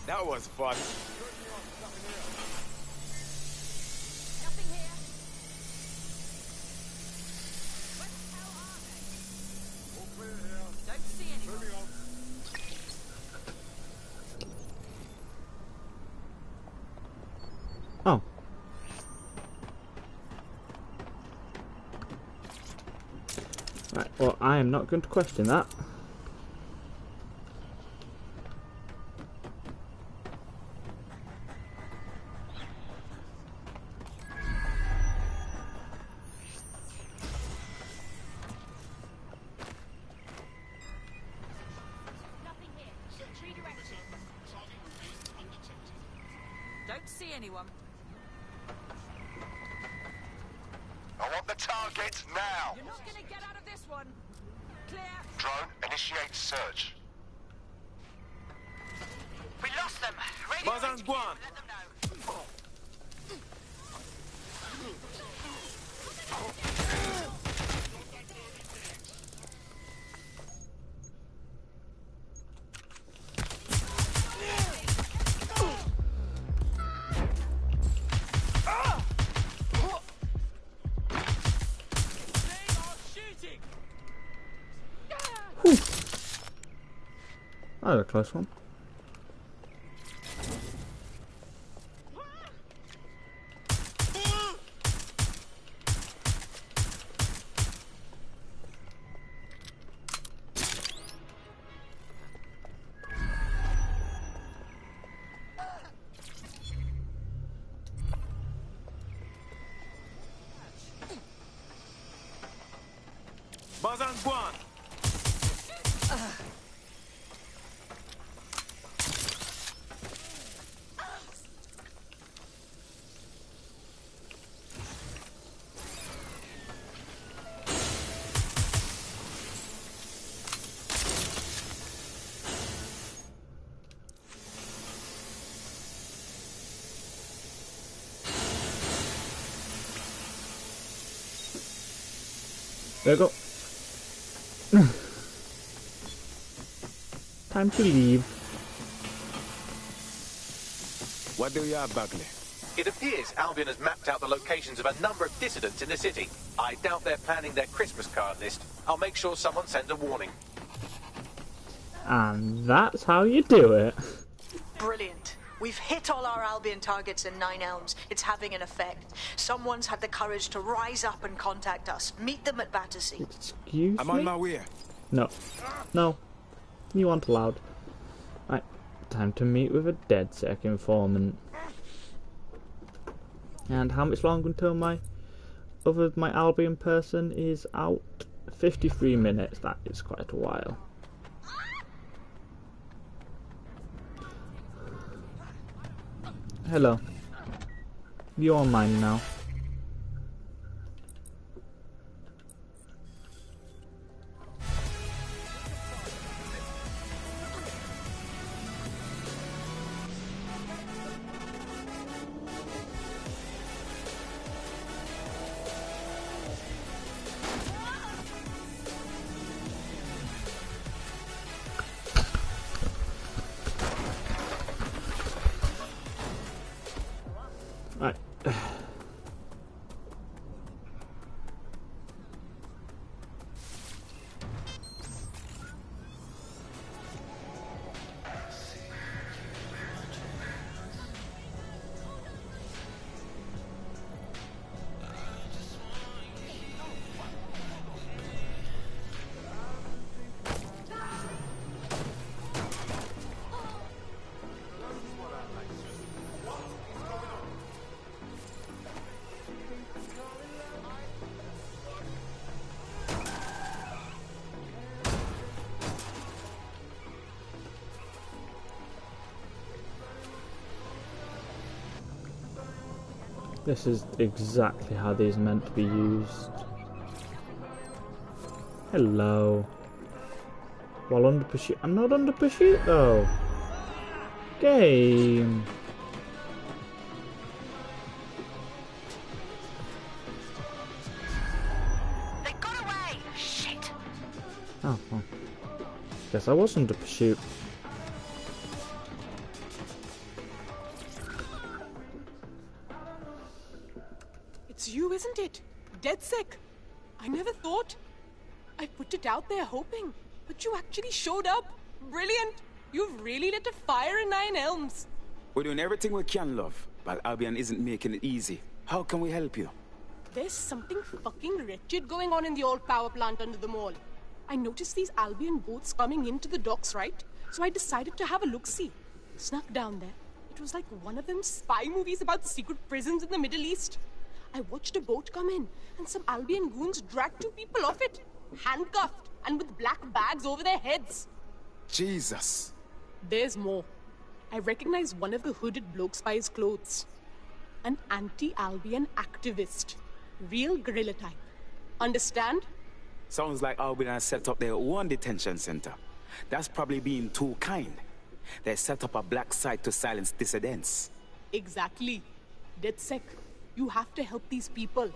That was fun. Oh. Right, well, I am not going to question that. Don't see anyone. I want the target now. You're not gonna get out of this one. Clear. Drone, initiate search. We lost them. Radio HQ. Let them know. That was a close one. There we go. Time to leave. What do you have, Bagley? It appears Albion has mapped out the locations of a number of dissidents in the city. I doubt they're planning their Christmas card list. I'll make sure someone sends a warning. And that's how you do it. Brilliant. We've hit all our Albion targets in Nine Elms. It's having an effect. Someone's had the courage to rise up and contact us. Meet them at Battersea. Excuse me? I'm on my way. No. No. You aren't allowed. Right. Time to meet with a DedSec informant. And how much longer until my Albion person is out? 53 minutes. That is quite a while. Hello. You're mine now. Right. This is exactly how these are meant to be used. Hello. While under pursuit. I'm not under pursuit though. Game. They got away! Shit! Oh, well. Guess I was under pursuit. It's you, isn't it? DedSec. I never thought. I put it out there hoping, but you actually showed up. Brilliant. You've really lit a fire in Nine Elms. We're doing everything we can, love, but Albion isn't making it easy. How can we help you? There's something fucking wretched going on in the old power plant under the mall. I noticed these Albion boats coming into the docks, right? So I decided to have a look-see. Snuck down there. It was like one of them spy movies about secret prisons in the Middle East. I watched a boat come in, and some Albion goons dragged 2 people off it, handcuffed and with black bags over their heads. Jesus. There's more. I recognize one of the hooded blokes by his clothes. An anti-Albion activist. Real guerrilla type. Understand? Sounds like Albion has set up their own detention center. That's probably being too kind. They set up a black site to silence dissidents. Exactly. DedSec, you have to help these people.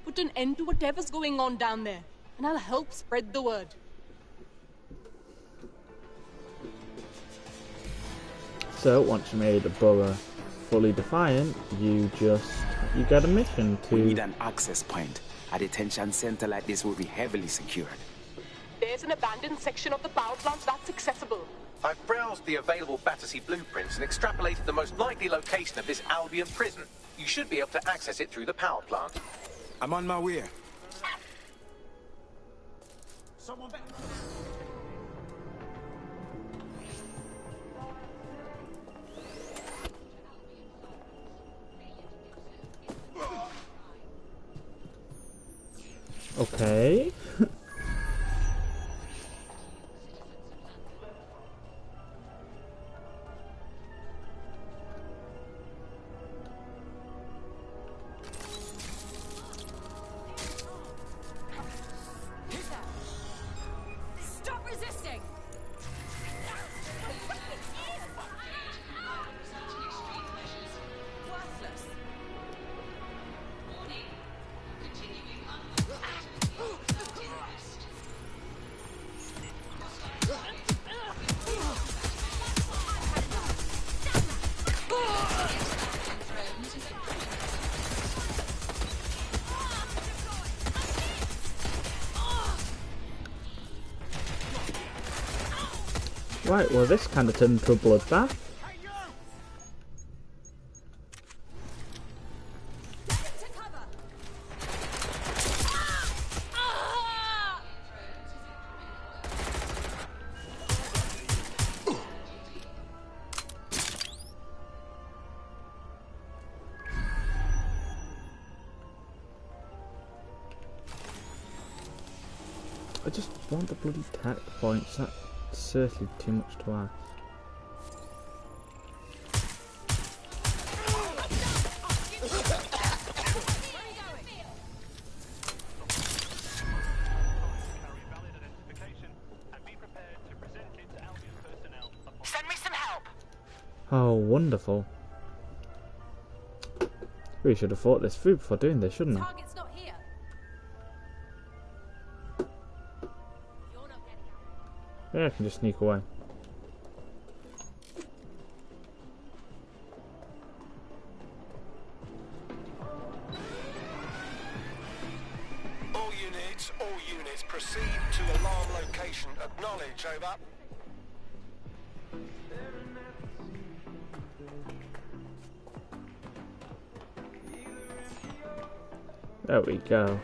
Put an end to whatever's going on down there. And I'll help spread the word. So, once you made a borough fully defiant, you get a mission to... We need an access point. A detention center like this will be heavily secured. There's an abandoned section of the power plant that's accessible. I've browsed the available Battersea blueprints and extrapolated the most likely location of this Albion prison. You should be able to access it through the power plant. I'm on my way. Someone back. Okay. Right, well this kind of turned into a bloodbath. I just want the bloody tech points, that's seriously too much to ask. Send me some help. Oh, wonderful. Really should have thought this through before doing this, shouldn't I? Target's not here. You're not getting out. Yeah, I can just sneak away. All units, proceed to alarm location. Acknowledge, over. There we go.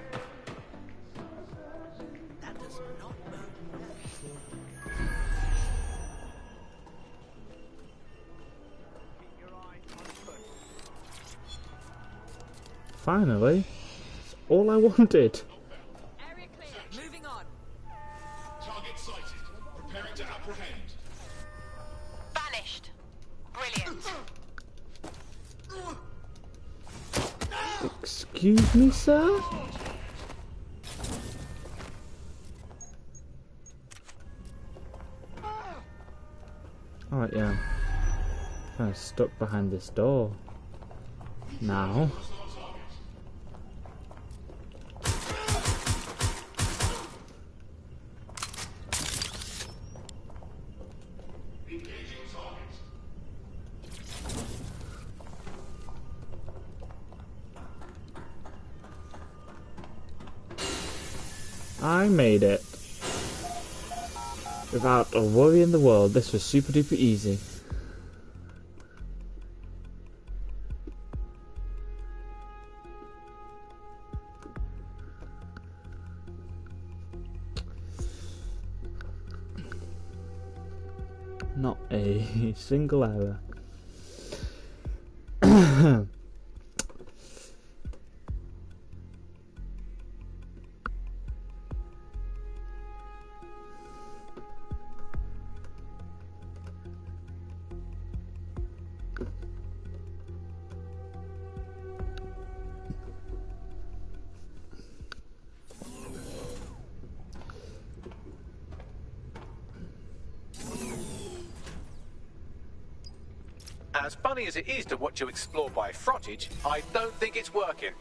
Finally, that's all I wanted. Area clear. Moving on. Target sighted. Preparing to apprehend. Vanished. Brilliant. Excuse me, sir? Alright, yeah. Kind of stuck behind this door. Now. I made it. Without a worry in the world, this was super duper easy. Not a single error. As funny as it is to watch you explore by frottage, I don't think it's working.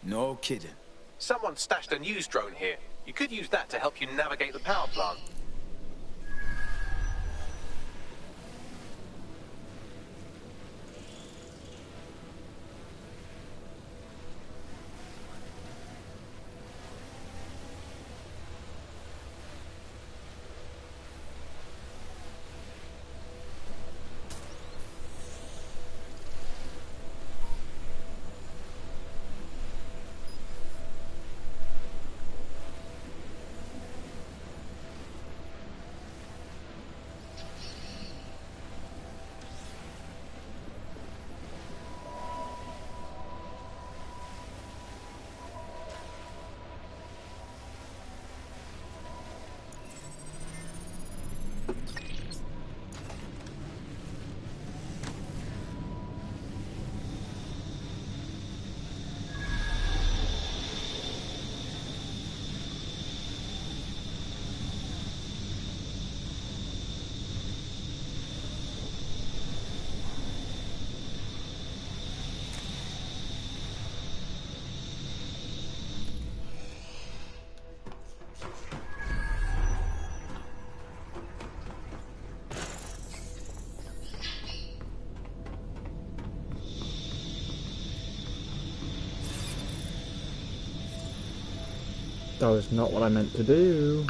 No kidding. Someone stashed a news drone here. You could use that to help you navigate the power plant. That was not what I meant to do.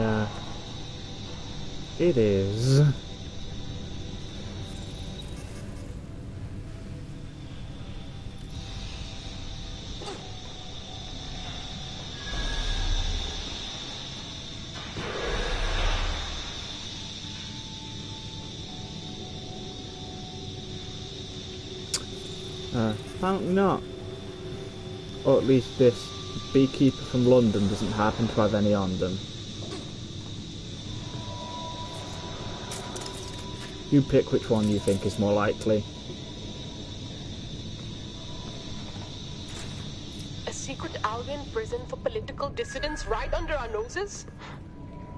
Yeah. It is. Apparently not. Or at least this beekeeper from London doesn't happen to have any on them. You pick which one you think is more likely. A secret Albion prison for political dissidents right under our noses?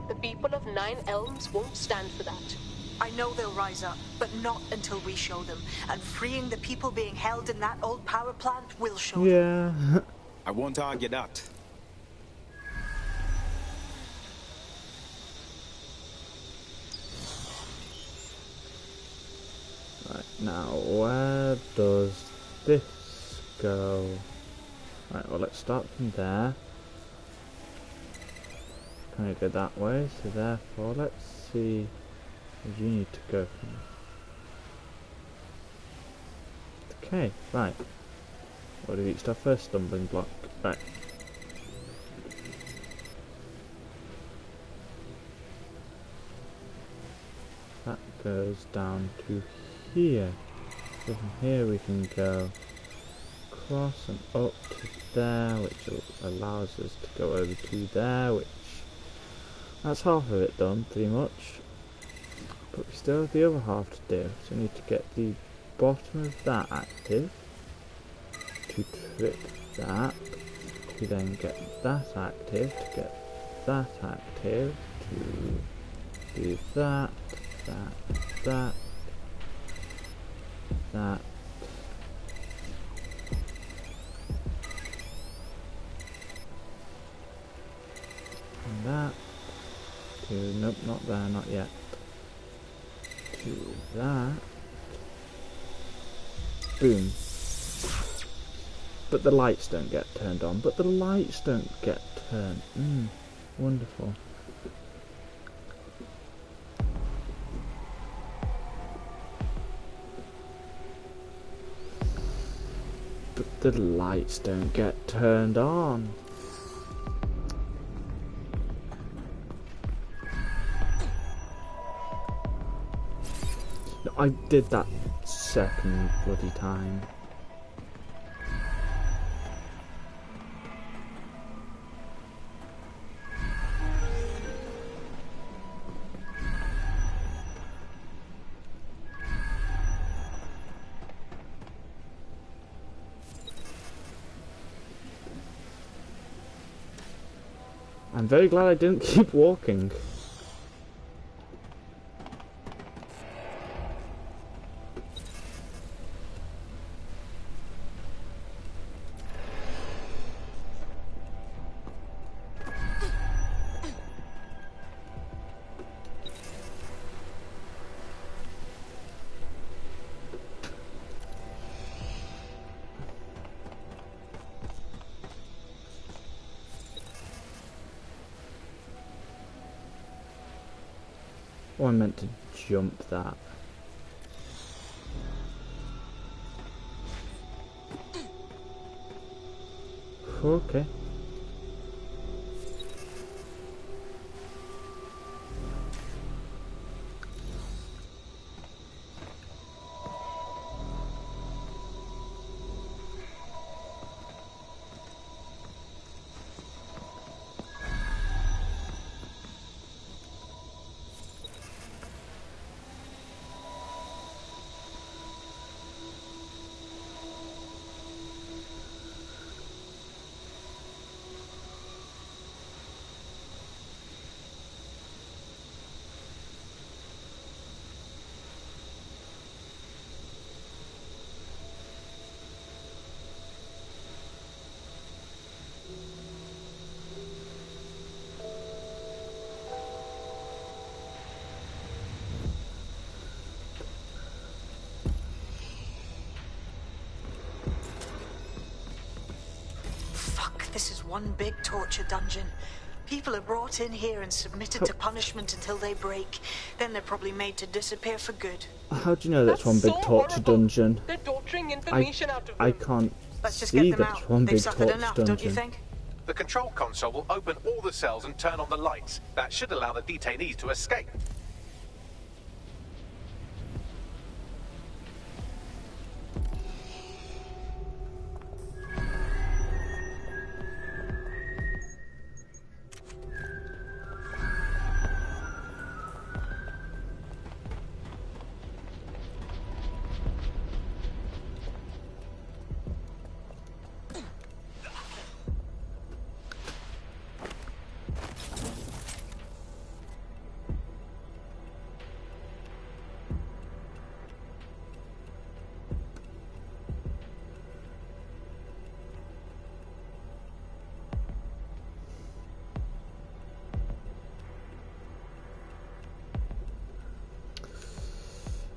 The people of Nine Elms won't stand for that. I know they'll rise up, but not until we show them. And freeing the people being held in that old power plant will show them. Yeah. I won't argue that. Right, now where does this go? Right, well let's start from there. Can I go that way? So therefore, let's see where you need to go from. Okay, right. What have we reached our first stumbling block? Right. That goes down to here. So from here we can go across and up to there, which allows us to go over to there, which that's half of it done pretty much. But we still have the other half to do, so we need to get the bottom of that active, to trip that, to then get that active, to get that active, to do that, that, and that, to, nope, not there, not yet, to that, boom. But the lights don't get turned on, but the lights don't get turned, wonderful. But the lights don't get turned on. No, I did that second bloody time. I'm very glad I didn't keep walking. Oh, I meant to jump that. Okay. This is one big torture dungeon. People are brought in here and submitted to punishment until they break. Then they're probably made to disappear for good. How do you know that's one big torture dungeon? They're torturing information out of them. I can't Let's just see get them that's out. one They've big suffered torture enough, dungeon. don't you think? The control console will open all the cells and turn on the lights. That should allow the detainees to escape.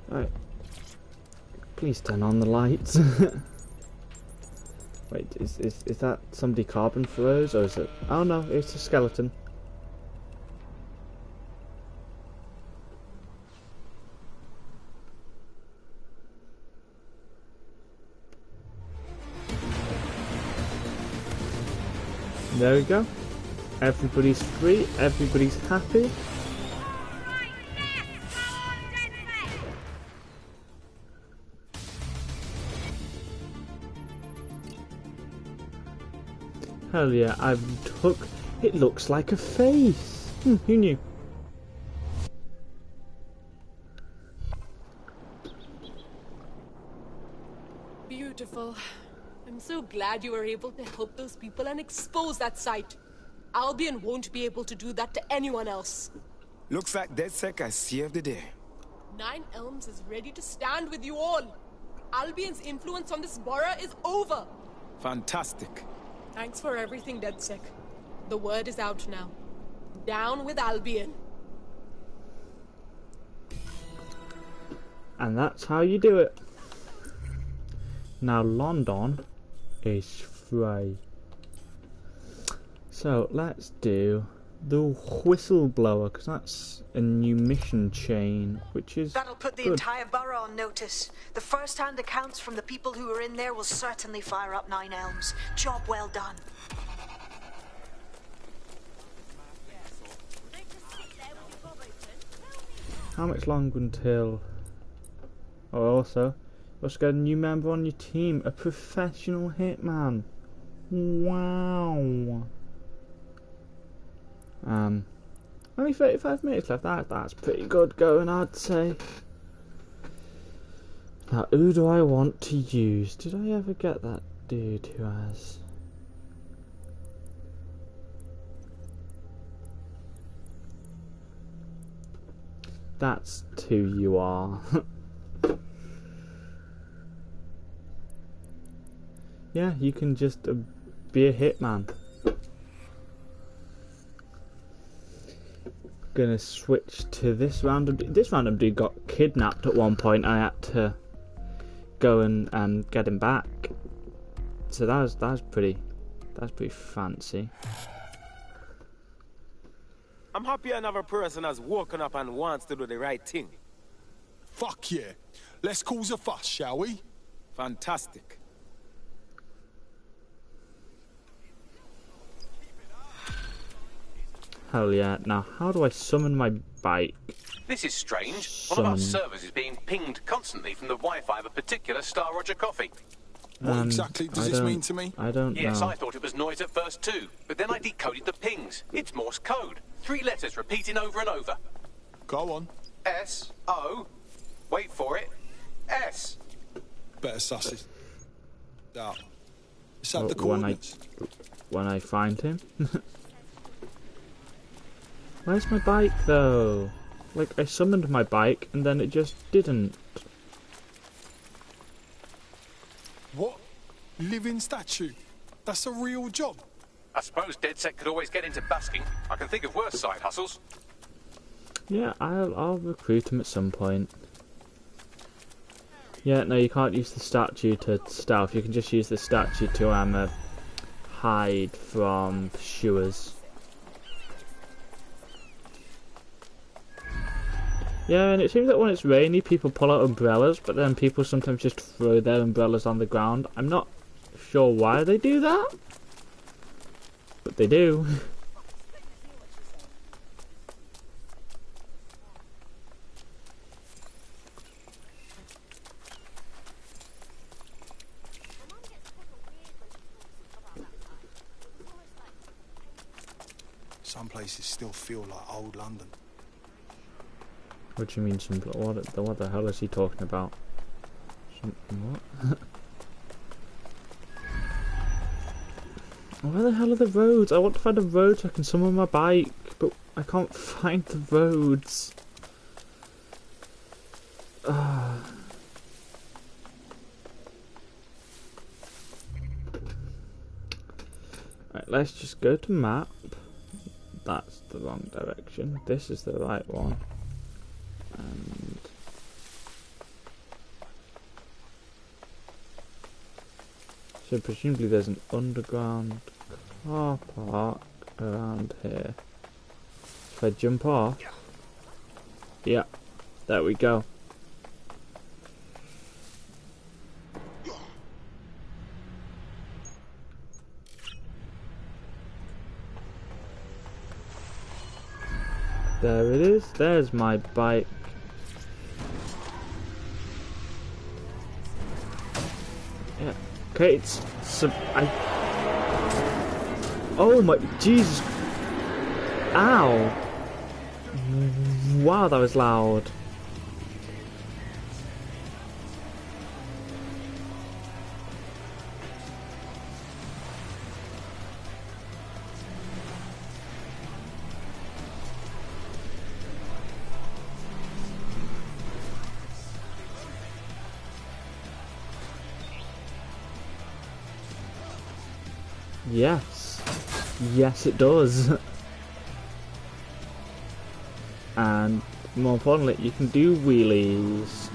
Right. Please turn on the lights. Wait, is that somebody carbon froze, or is it? Oh no, it's a skeleton. There we go. Everybody's free, everybody's happy. Hell yeah, it looks like a face. Who knew? Beautiful. I'm so glad you were able to help those people and expose that site. Albion won't be able to do that to anyone else. Looks like DedSec has saved the day. Nine Elms is ready to stand with you all. Albion's influence on this borough is over. Fantastic. Thanks for everything, DedSec. The word is out now. Down with Albion. And that's how you do it. Now London is free. So let's do the whistleblower, because that's a new mission chain, which is That'll put the good. entire borough on notice. The first-hand accounts from the people who were in there will certainly fire up Nine Elms. Job well done. How much longer until... Oh, also, you also got a new member on your team, a professional hitman. Wow. Only 35 minutes left. That's pretty good going, I'd say. Now, who do I want to use? Did I ever get that dude who has... That's who you are. Yeah, you can just be a hitman. Gonna switch to this random. This random dude got kidnapped at one point. I had to go and get him back. So that's pretty fancy. I'm happy another person has woken up and wants to do the right thing. Fuck yeah. Let's cause a fuss, shall we? Fantastic. Hell yeah. Now, how do I summon my bike? This is strange. One of our servers is being pinged constantly from the Wi-Fi of a particular Star Roger coffee. What exactly does this mean to me? I don't know. Yes, I thought it was noise at first too, but then I decoded the pings. It's Morse code. 3 letters repeating over and over. Go on. S-O. Wait for it. S. Better suss it out. Let's have the coordinates. When I find him. Where's my bike though? Like, I summoned my bike and then it just didn't. What? Living statue? That's a real job. I suppose DedSec could always get into busking. I can think of worse side hustles. Yeah, I'll recruit him at some point. Yeah, no, you can't use the statue to stealth. You can just use the statue to hide from pursuers. Yeah, and it seems that when it's rainy, people pull out umbrellas, but then people sometimes just throw their umbrellas on the ground. I'm not sure why they do that, but they do. Some places still feel like old London. What do you mean, what the hell is he talking about? What? Where the hell are the roads? I want to find a road so I can summon my bike, but I can't find the roads. Right, let's just go to map. That's the wrong direction. This is the right one. And so presumably there's an underground car park around here. If I jump off, yeah, there we go. There it is. There's my bike. Yeah. Okay, it's oh my Jesus! Ow! Wow, that was loud. Yes. Yes, it does. And more importantly, you can do wheelies.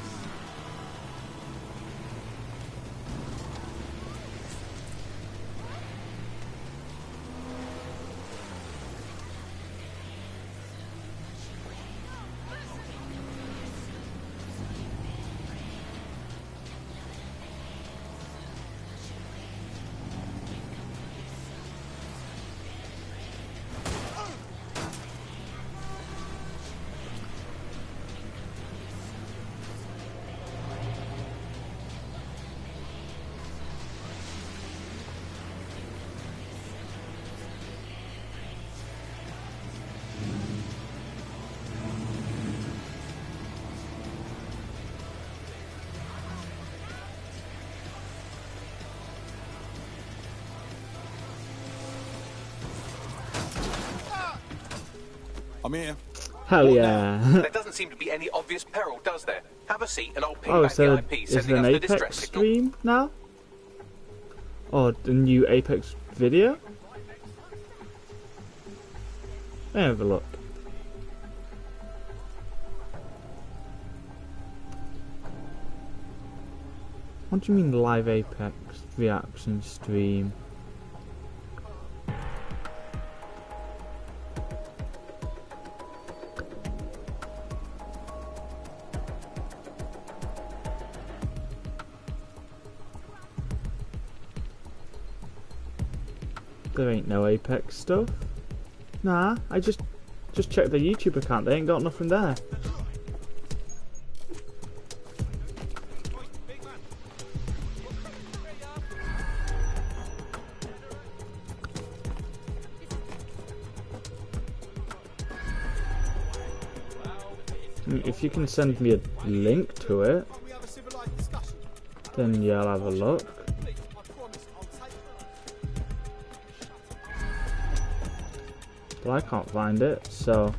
I'm here. Hell yeah. There doesn't seem to be any obvious peril, does there? Have a seat and I'll ping back so the IP is there sending an us the Apex distress signal. stream now? Or the new Apex video? Let me have a look. What do you mean live Apex reaction stream? There ain't no Apex stuff. Nah, I just checked their YouTube account. They ain't got nothing there. If you can send me a link to it, then yeah, I'll have a look. But I can't find it, so...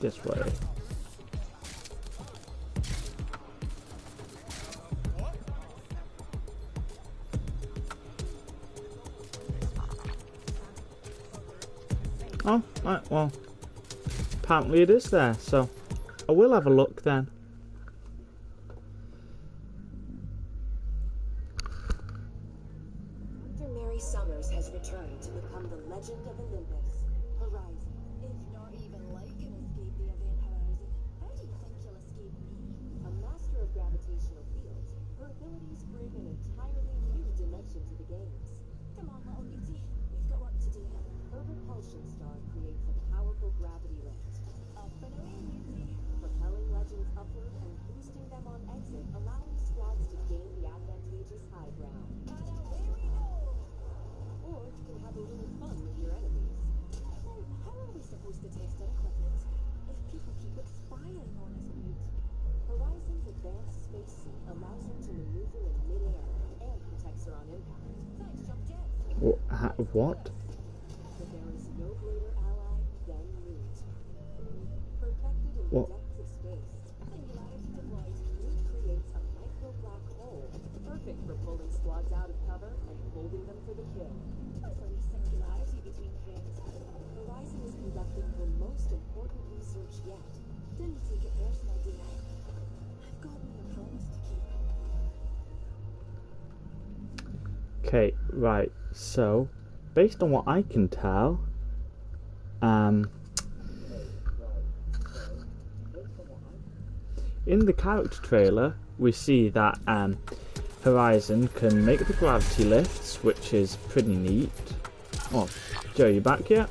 this way. Oh, right, well, apparently it is there, so I will have a look then. Dr. Mary Summers has returned to become the legend of Olympus, Horizon. If not even like an escape the event Horizon, how do you think you'll escape me? A master of gravitational fields, her abilities bring an entirely new dimension to the games. Come on, little beauty, we've got work to do. Her repulsion star creates a powerful gravity lift. Up and away, beauty. Propelling legends upward and boosting them on exit, allowing squads to gain the advantageous high ground. And away we go! Or you can have a little fun with your enemies. Now, how are we supposed to test our equipment if people keep expiring on us, Mute? Horizon's advanced space suit allows her to maneuver in mid-air and protects her on impact. Thanks, jump jets. What? But there is no greater ally than Mute. Perfected in What? the depths of space, singularity deployed, Mute creates a micro black hole, perfect for pulling squads out of cover and holding them for the kill. What's a wee singularity between friends? Horizon is conducting her most important research yet. Didn't take it personal, did I? I've got me a promise to keep. Okay, right, so based on what I can tell, in the character trailer we see that Horizon can make the gravity lifts, which is pretty neat. Oh, Joe, you back yet?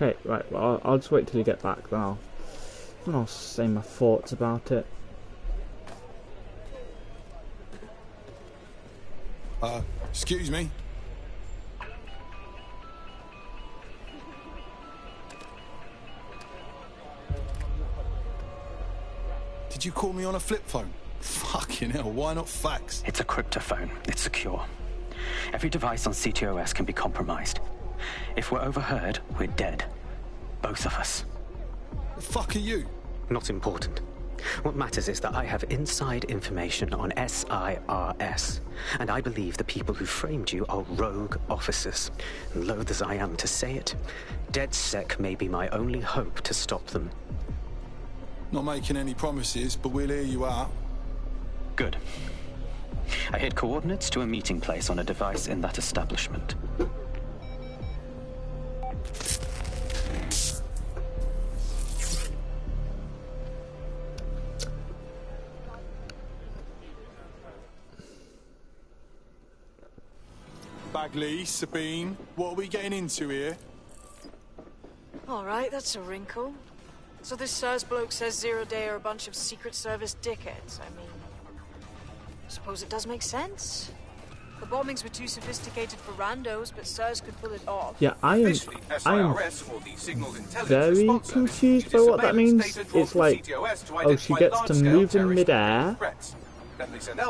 Okay, right, well, I'll just wait till you get back, then I'll say my thoughts about it. Excuse me. Did you call me on a flip phone? Fucking hell, why not fax? It's a cryptophone. It's secure. Every device on CTOS can be compromised. If we're overheard, we're dead. Both of us. The fuck are you? Not important. What matters is that I have inside information on SIRS, and I believe the people who framed you are rogue officers. And loath as I am to say it, DedSec may be my only hope to stop them. Not making any promises, but we'll hear you out. Good. I hid coordinates to a meeting place on a device in that establishment. Bagley, Sabine, what are we getting into here? Alright, that's a wrinkle. So this SIRS bloke says Zero Day are a bunch of Secret Service dickheads. I mean, I suppose it does make sense. The bombings were too sophisticated for randos, but SIRS could pull it off. Yeah, I am very confused by what that means. It's like, oh, she gets to move in mid-air,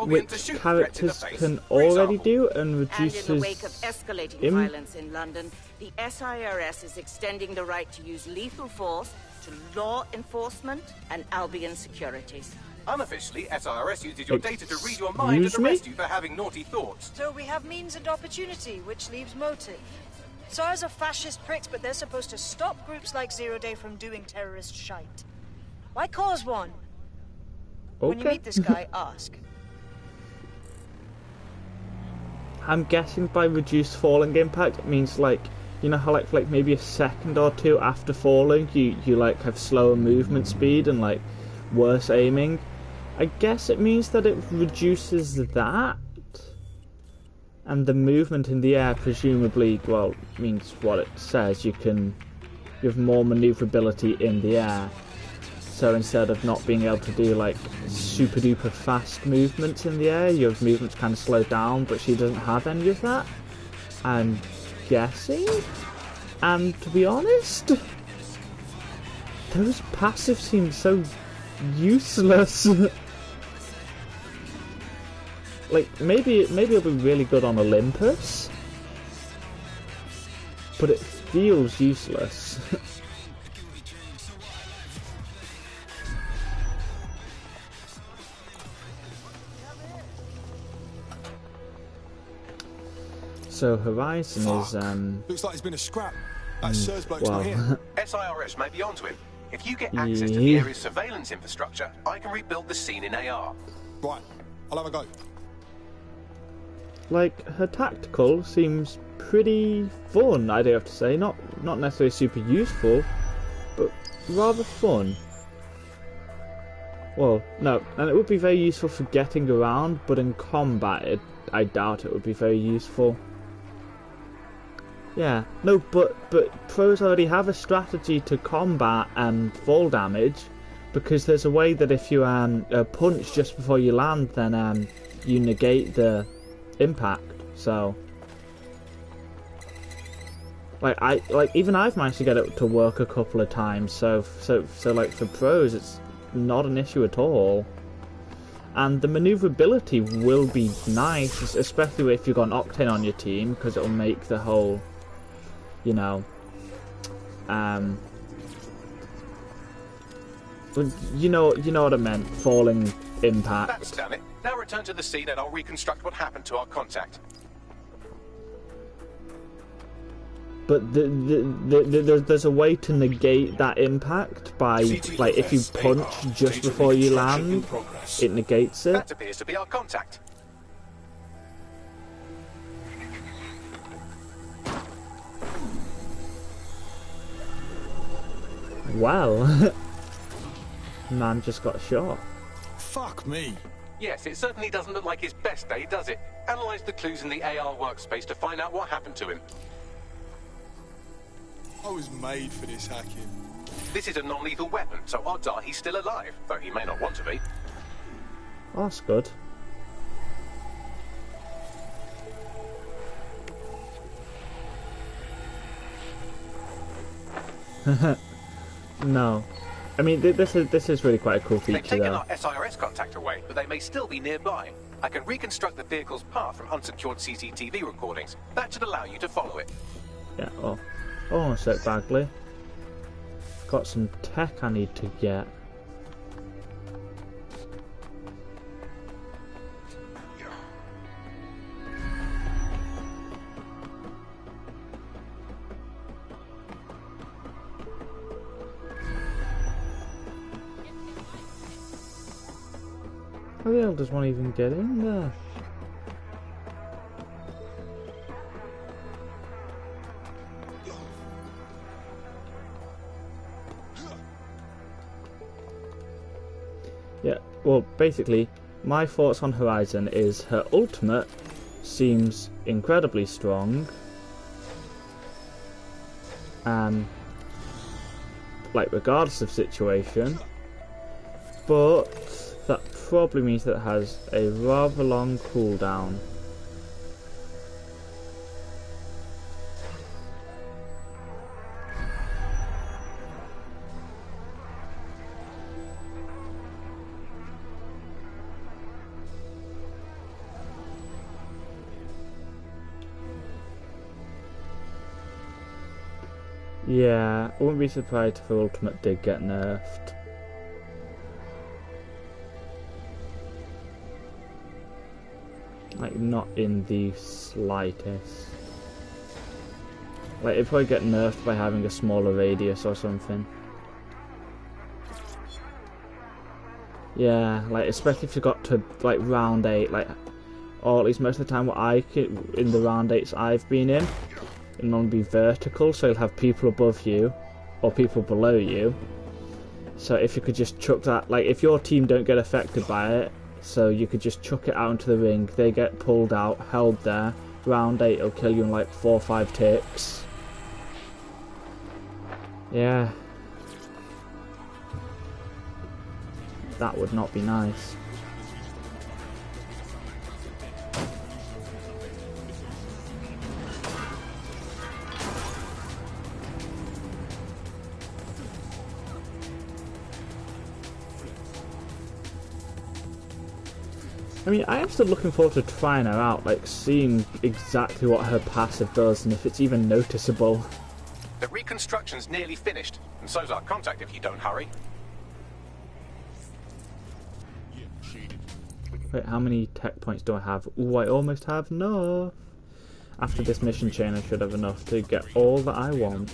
which characters can already do, and reduces... And in the wake of escalating violence in London, the SIRS is extending the right to use lethal force to law enforcement and Albion securities. Unofficially, SIRS uses your data to read your mind and arrest you for having naughty thoughts. So we have means and opportunity, which leaves motive. SIRS are fascist pricks, but they're supposed to stop groups like Zero Day from doing terrorist shite. Why cause one? Okay. When you meet this guy, ask. I'm guessing by reduced falling impact it means, like, you know how like maybe a second or two after falling you like have slower movement speed and like worse aiming. I guess it means that it reduces that, and the movement in the air presumably, well, means what it says, you have more maneuverability in the air. So instead of not being able to do like super duper fast movements in the air, your movements kind of slow down, but she doesn't have any of that, I'm guessing. And to be honest, those passives seem so useless. Like, maybe it'll be really good on Olympus, but it feels useless. So Horizon is looks like it's been a scrap. That Sirs bloke's not here. SIRS may be onto him. If you get access to the area's surveillance infrastructure, I can rebuild the scene in AR. Right, I'll have a go. Like, her tactical seems pretty fun, I do have to say. Not necessarily super useful, but rather fun. Well, no, and it would be very useful for getting around, but in combat, I doubt it would be very useful. Yeah, no, but pros already have a strategy to combat fall damage, because there's a way that if you punch just before you land, then you negate the impact. So, even I've managed to get it to work a couple of times. So like for pros, it's not an issue at all. And the maneuverability will be nice, especially if you've got an Octane on your team, because it'll make the whole, you know, you know what I meant, falling impact. That's done it. Now return to the scene and I'll reconstruct what happened to our contact. But there's a way to negate that impact by, like, if you punch just before you land, it negates it. That appears to be our contact. Well, man just got shot. Fuck me. Yes, it certainly doesn't look like his best day, does it? Analyze the clues in the AR workspace to find out what happened to him. I was made for this hacking. This is a non-lethal weapon, so odds are he's still alive, though he may not want to be. Oh, that's good. No. I mean, this is really quite a cool feature. They've taken though. our SIRS contact away, but they may still be nearby. I can reconstruct the vehicle's path from unsecured CCTV recordings. That should allow you to follow it. Yeah, oh, a sec, Bagley. Got some tech I need to get. How the hell does one even get in there? Yeah, well, basically, my thoughts on Horizon is her ultimate seems incredibly strong. Like, regardless of situation, but that probably means that it has a rather long cooldown. Yeah, I wouldn't be surprised if her ultimate did get nerfed. Like, not in the slightest. Like, it'd probably get nerfed by having a smaller radius or something. Yeah, like, especially if you got to, like, round 8, like, or at least most of the time what in the round 8s I've been in, it'll only be vertical, so you'll have people above you, or people below you. So if you could just chuck that, like, if your team don't get affected by it, so you could just chuck it out into the ring, they get pulled out, held there, round 8 will kill you in like 4 or 5 ticks. That would not be nice. I mean, I am still looking forward to trying her out, like seeing exactly what her passive does and if it's even noticeable. The reconstruction's nearly finished, and so's our contact if you don't hurry. Wait, how many tech points do I have? Ooh, I almost have enough. After this mission chain, I should have enough to get all that I want.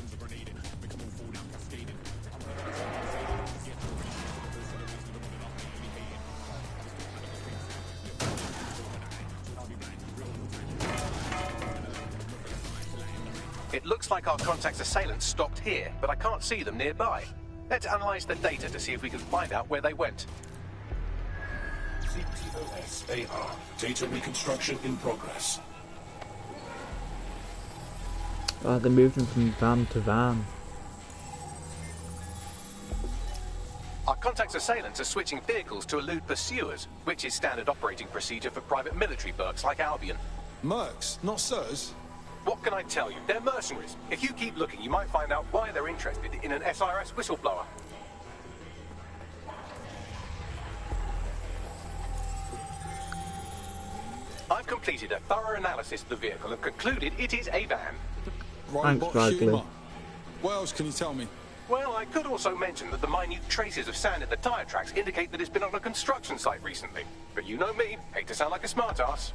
It looks like our contact's assailants stopped here, but I can't see them nearby. Let's analyze the data to see if we can find out where they went. CTOS-AR. Data reconstruction in progress. They're moving from van to van. Our contact's assailants are switching vehicles to elude pursuers, which is standard operating procedure for private military mercs like Albion. Mercs, not sirs? What can I tell you? They're mercenaries. If you keep looking, you might find out why they're interested in an SRS whistleblower. I've completed a thorough analysis of the vehicle and concluded it is a van. Robot humour. What else can you tell me? Well, I could also mention that the minute traces of sand in the tyre tracks indicate that it's been on a construction site recently. But you know me, hate to sound like a smartass.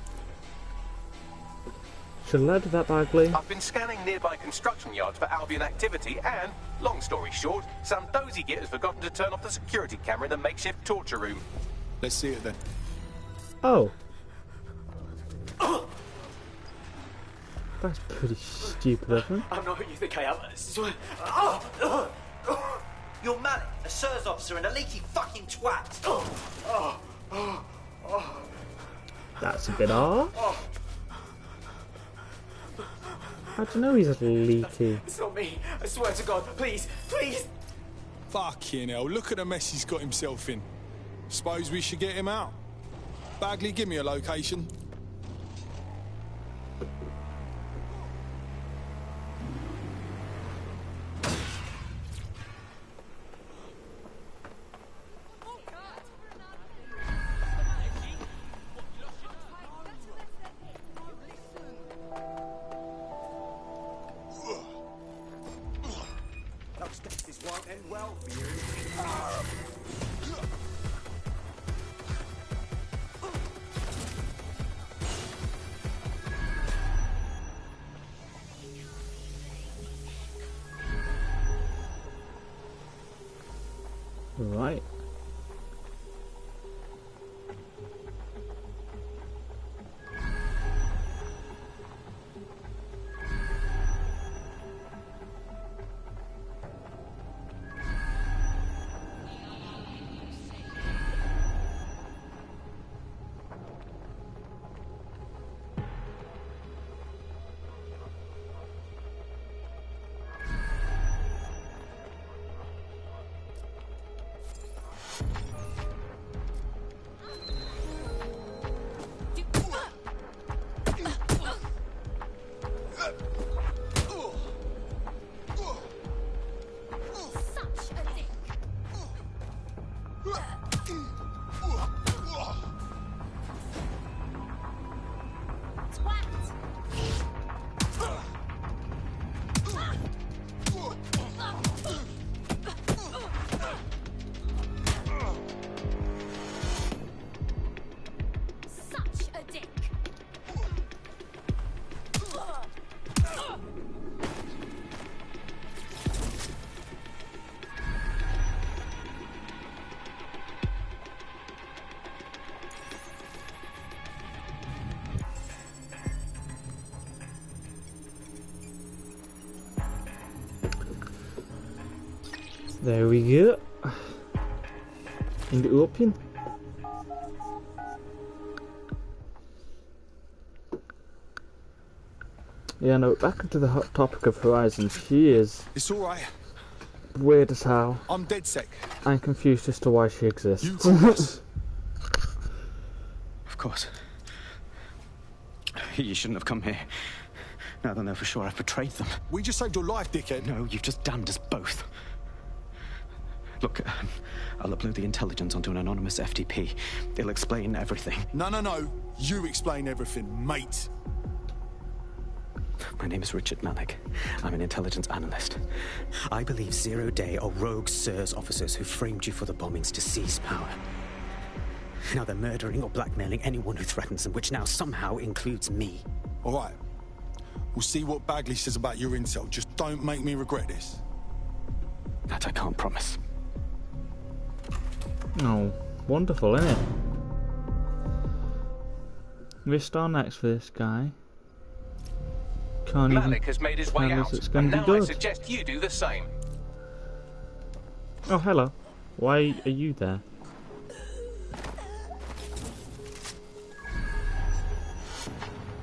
Should I do that, Bagley? I've been scanning nearby construction yards for Albion activity and, long story short, some dozy git has forgotten to turn off the security camera in the makeshift torture room. Let's see it then. Oh. That's pretty stupid, isn't it? I'm not who you think I am. I swear. You're Malik, a SIRS officer and a leaky fucking twat. That's a bit odd. How do you know he's leaky? It's not me. I swear to God. Please, please. Fucking hell, look at the mess he's got himself in. Suppose we should get him out. Bagley, give me a location. This won't end well for you. Right. There we go. In the open. Yeah, no, back into the hot topic of Horizons. She is It's alright. weird as hell. I'm DedSec. I'm confused as to why she exists. You course. Of course. You shouldn't have come here. Now they'll know for sure I've betrayed them. We just saved your life, dickhead. No, you've just damned us both. Look, I'll upload the intelligence onto an anonymous FTP. It'll explain everything. No. You explain everything, mate. My name is Richard Malik. I'm an intelligence analyst. I believe Zero Day are rogue SIRS officers who framed you for the bombings to seize power. Now they're murdering or blackmailing anyone who threatens them, which now somehow includes me. All right. We'll see what Bagley says about your intel. Just don't make me regret this. That I can't promise. Oh, wonderful, isn't it? Ristar next for this guy. Can't Malik has made his way out, and now I suggest you do the same. Oh, hello. Why are you there?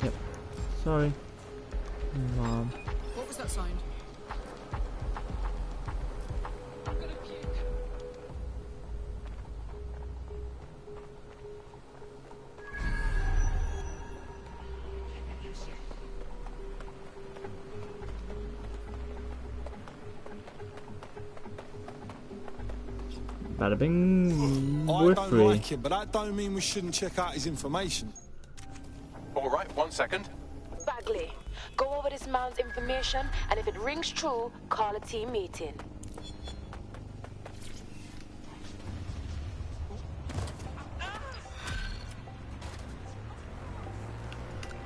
Yep. Sorry. Mom. What was that sound? Bada bing. I We're don't free. like him, but that don't mean we shouldn't check out his information. All right, 1 second. Bagley, go over this man's information, and if it rings true, call a team meeting.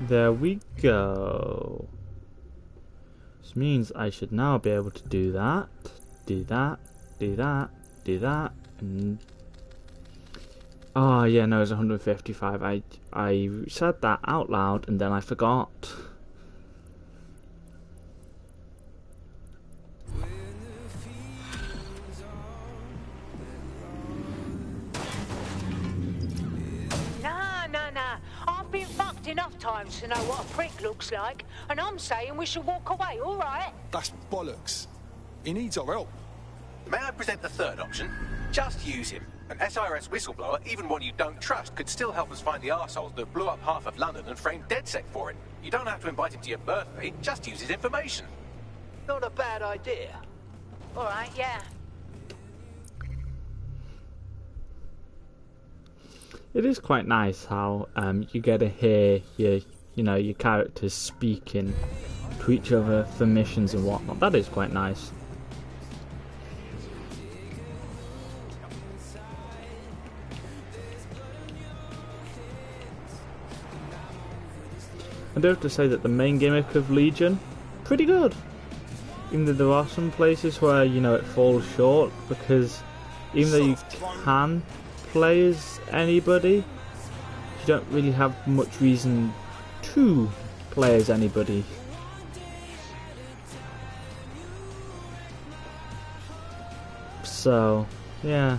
There we go. This means I should now be able to do that, do that, do that, do that, and... Oh yeah, no, it's 155. I said that out loud and then I forgot. Nah. I've been fucked enough times to know what a prick looks like, and I'm saying we should walk away, all right? That's bollocks. He needs our help. May I present the third option? Just use him. An SIRS whistleblower, even one you don't trust, could still help us find the arseholes that blew up half of London and framed DedSec for it. You don't have to invite him to your birthday, just use his information. Not a bad idea. All right, yeah. It is quite nice how you get to hear your characters speaking to each other for missions and whatnot. That is quite nice. I do have to say that the main gimmick of Legion, pretty good. Even though there are some places where, it falls short, because even though you can play as anybody, you don't really have much reason to play as anybody. So, yeah.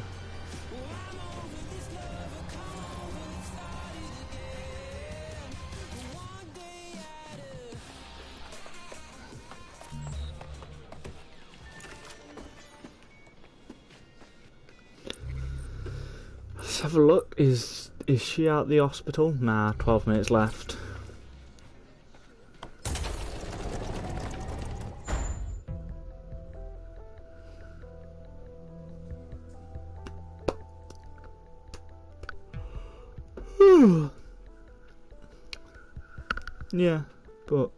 Let's have a look. Is she out the hospital? Nah, 12 minutes left. Yeah, but...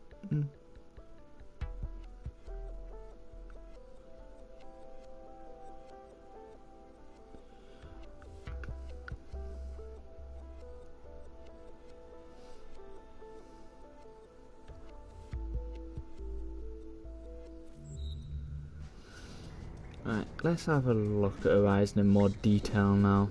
Right, let's have a look at Horizon in more detail now.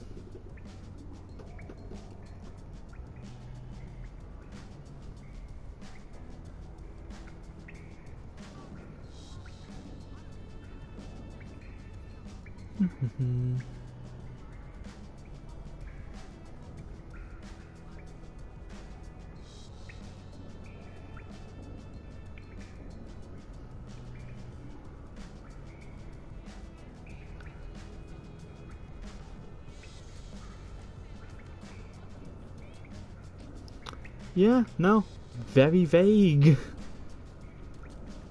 Yeah, no. Very vague.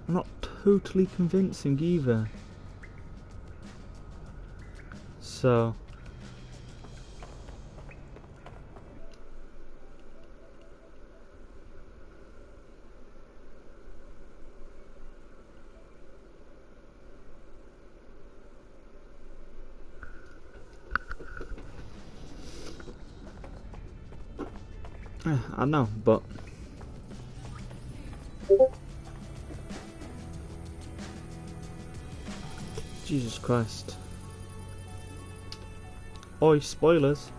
Not totally convincing either. So... I know, but... Jesus Christ. Oi, spoilers.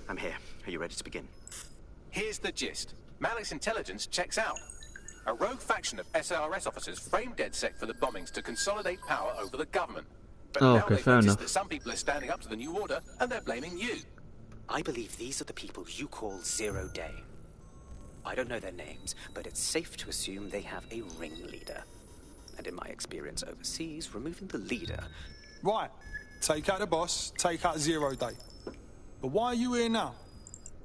I'm here. Are you ready to begin? Here's the gist. Malik's intelligence checks out. A rogue faction of SARS officers framed DedSec for the bombings to consolidate power over the government. But now they've noticed that some people are standing up to the new order, and they're blaming you. I believe these are the people you call Zero Day. I don't know their names, but it's safe to assume they have a ringleader. And in my experience overseas, removing the leader... Right. Take out the boss, take out Zero Day. But why are you here now?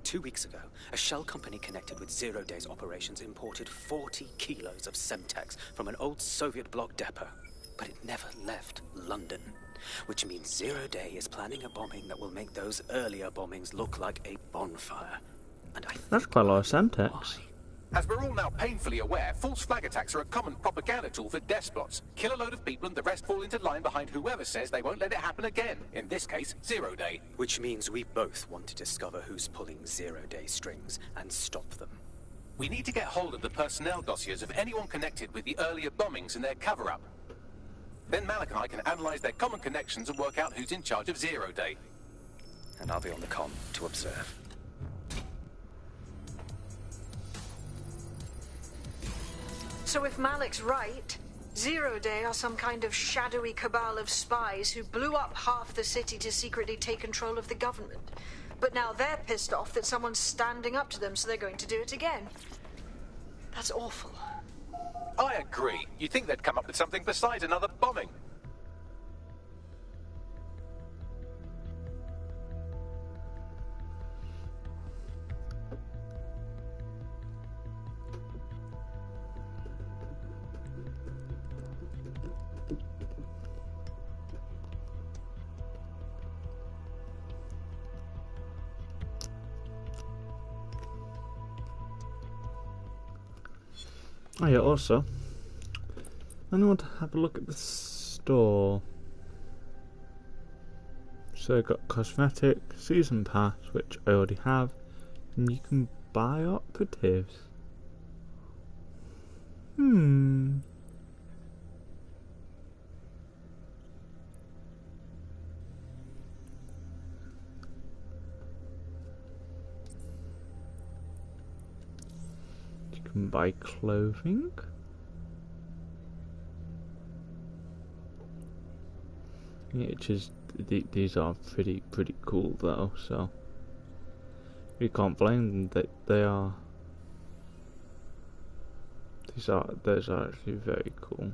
2 weeks ago, a shell company connected with Zero Day's operations imported 40 kilos of Semtex from an old Soviet bloc depot. But it never left London. Which means Zero Day is planning a bombing that will make those earlier bombings look like a bonfire. And that's quite a lot of Semtex. As we're all now painfully aware, false flag attacks are a common propaganda tool for despots. Kill a load of people and the rest fall into line behind whoever says they won't let it happen again. In this case, Zero Day. Which means we both want to discover who's pulling Zero Day strings and stop them. We need to get hold of the personnel dossiers of anyone connected with the earlier bombings and their cover-up. Then Malik and I can analyze their common connections and work out who's in charge of Zero Day. And I'll be on the comm to observe. So if Malik's right, Zero Day are some kind of shadowy cabal of spies who blew up half the city to secretly take control of the government. But now they're pissed off that someone's standing up to them, so they're going to do it again. That's awful. I agree. You'd think they'd come up with something besides another bombing. Oh yeah, also, I want to have a look at the store. So I've got cosmetic, season pass, which I already have, and you can buy operatives. Buy clothing. Yeah, just these are pretty cool though, so we can't blame them that they are. Those are actually very cool.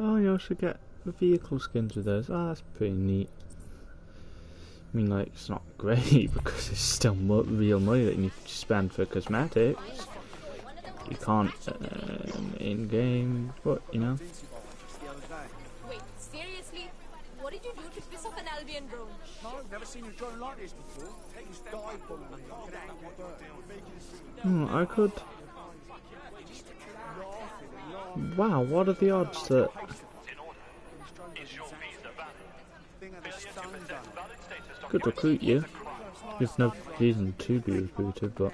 Oh, you also get the vehicle skins with those. Oh, that's pretty neat. I mean, like, it's not great because it's still real money that you need to spend for cosmetics. You can't in-game, but, you know. Wait, seriously? What did you do to piss off an Albion drone? No, never seen a drone like this before. He's dive bombing me. Get out of my bird. I could... Wow, what are the odds that... Could recruit you. There's no reason to be recruited, but...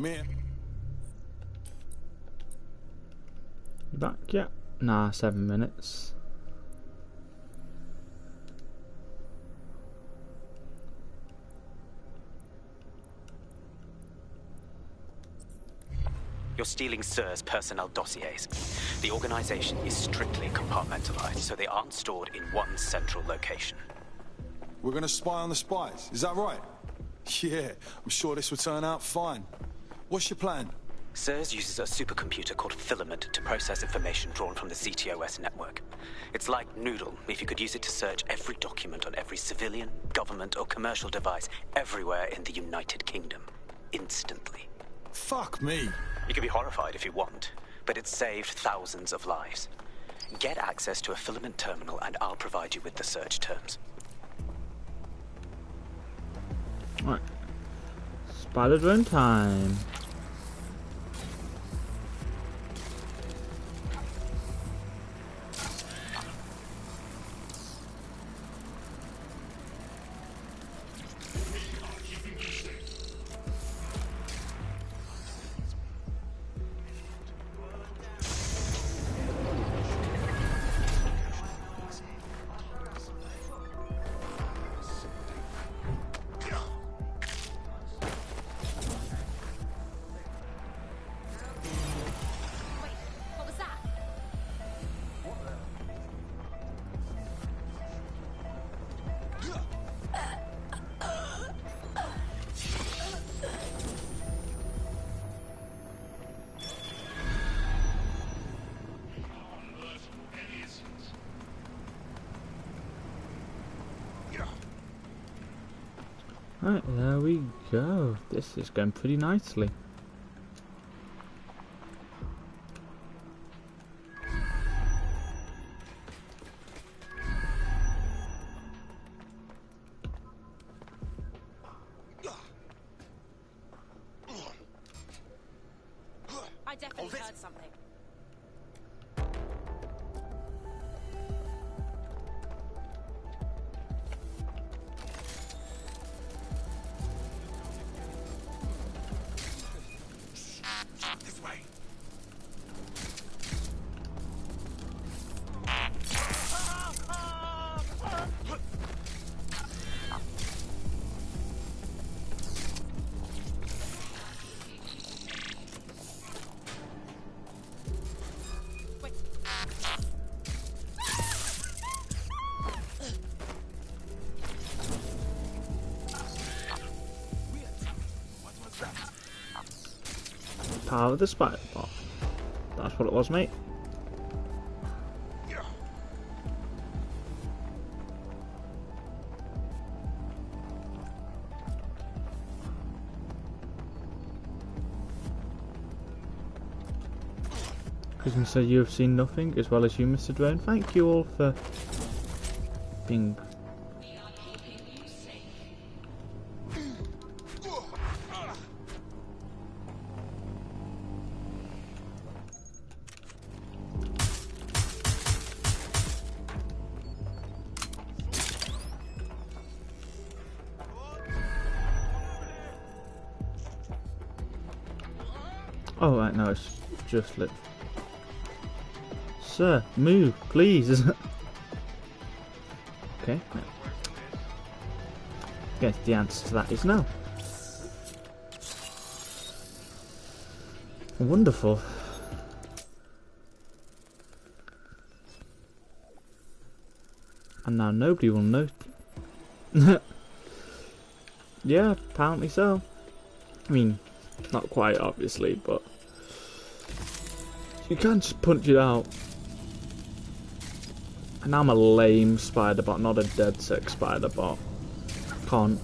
I'm here. You back yet? Nah, 7 minutes. You're stealing SIR's personnel dossiers. The organization is strictly compartmentalized, so they aren't stored in one central location. We're gonna spy on the spies, is that right? Yeah, I'm sure this will turn out fine. What's your plan? SIRS uses a supercomputer called Filament to process information drawn from the CTOS network. It's like Noodle, if you could use it to search every document on every civilian, government, or commercial device everywhere in the United Kingdom. Instantly. Fuck me. You can be horrified if you want, but it's saved thousands of lives. Get access to a Filament terminal and I'll provide you with the search terms. Right. Spider drone time. What was that? Right, there we go. This is going pretty nicely. I definitely heard something. This way. Power of the spider bot. That's what it was, mate. Cousin said you have seen nothing, as well as you, Mr. Drone. Thank you all for being... Oh, right, no, it's just lit. Sir, move, please. Okay, no. Guess the answer to that is no. Wonderful. And now nobody will know. Yeah, apparently so. I mean, not quite, obviously, but you can't just punch it out. And I'm a lame spider bot, not a dead sick spider bot. Can't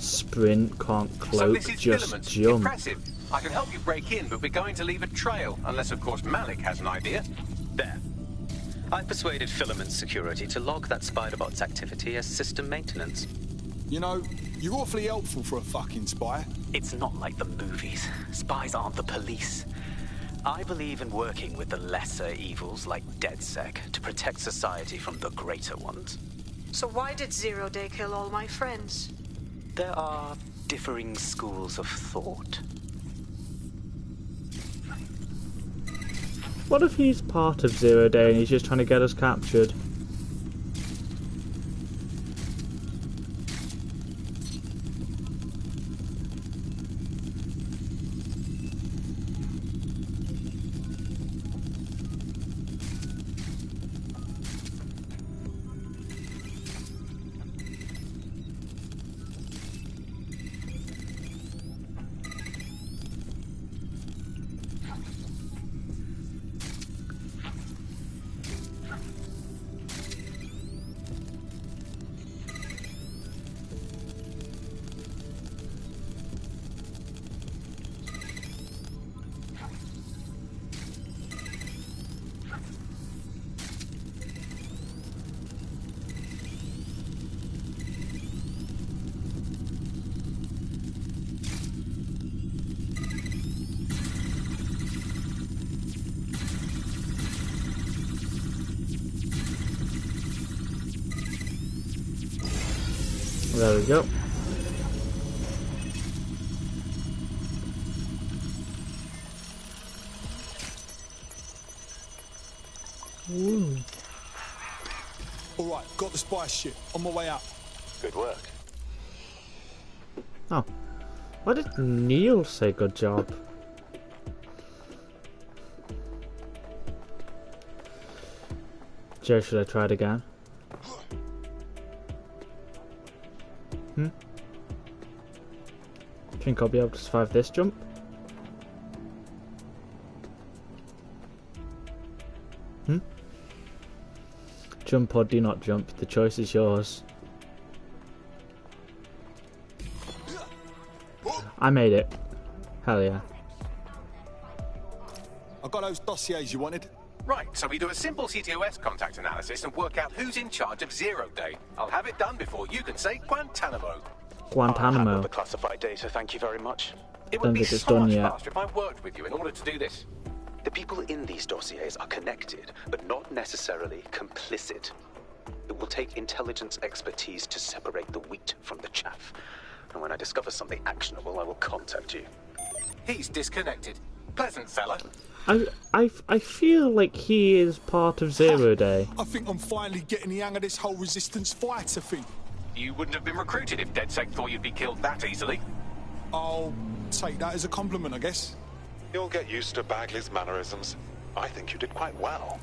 sprint, can't cloak, So this is just Filament. jump. Impressive. I can help you break in, but we're going to leave a trail, unless of course Malik has an idea. There. I persuaded Filament Security to log that Spiderbot's activity as system maintenance. You know, you're awfully helpful for a fucking spy. It's not like the movies. Spies aren't the police. I believe in working with the lesser evils like DedSec to protect society from the greater ones. So why did Zero Day kill all my friends? There are differing schools of thought. What if he's part of Zero Day and he's just trying to get us captured? There we go. Ooh. Alright, got the spy ship. On my way out. Good work. Oh. Why did Neil say good job? Joe, should I try it again? Think I'll be able to survive this jump? Jump or do not jump, the choice is yours. I made it. Hell yeah. I got those dossiers you wanted. Right, so we do a simple CTOS contact analysis and work out who's in charge of Zero Day. I'll have it done before you can say Guantanamo. Guantanamo. The classified data, thank you very much. It would be so much faster if I worked with you in order to do this. The people in these dossiers are connected, but not necessarily complicit. It will take intelligence expertise to separate the wheat from the chaff. And when I discover something actionable, I will contact you. He's disconnected. Pleasant fella. I feel like he is part of Zero Day. I think I'm finally getting the hang of this whole resistance fighter thing. You wouldn't have been recruited if DedSec thought you'd be killed that easily. I'll take that as a compliment, I guess. You'll get used to Bagley's mannerisms. I think you did quite well.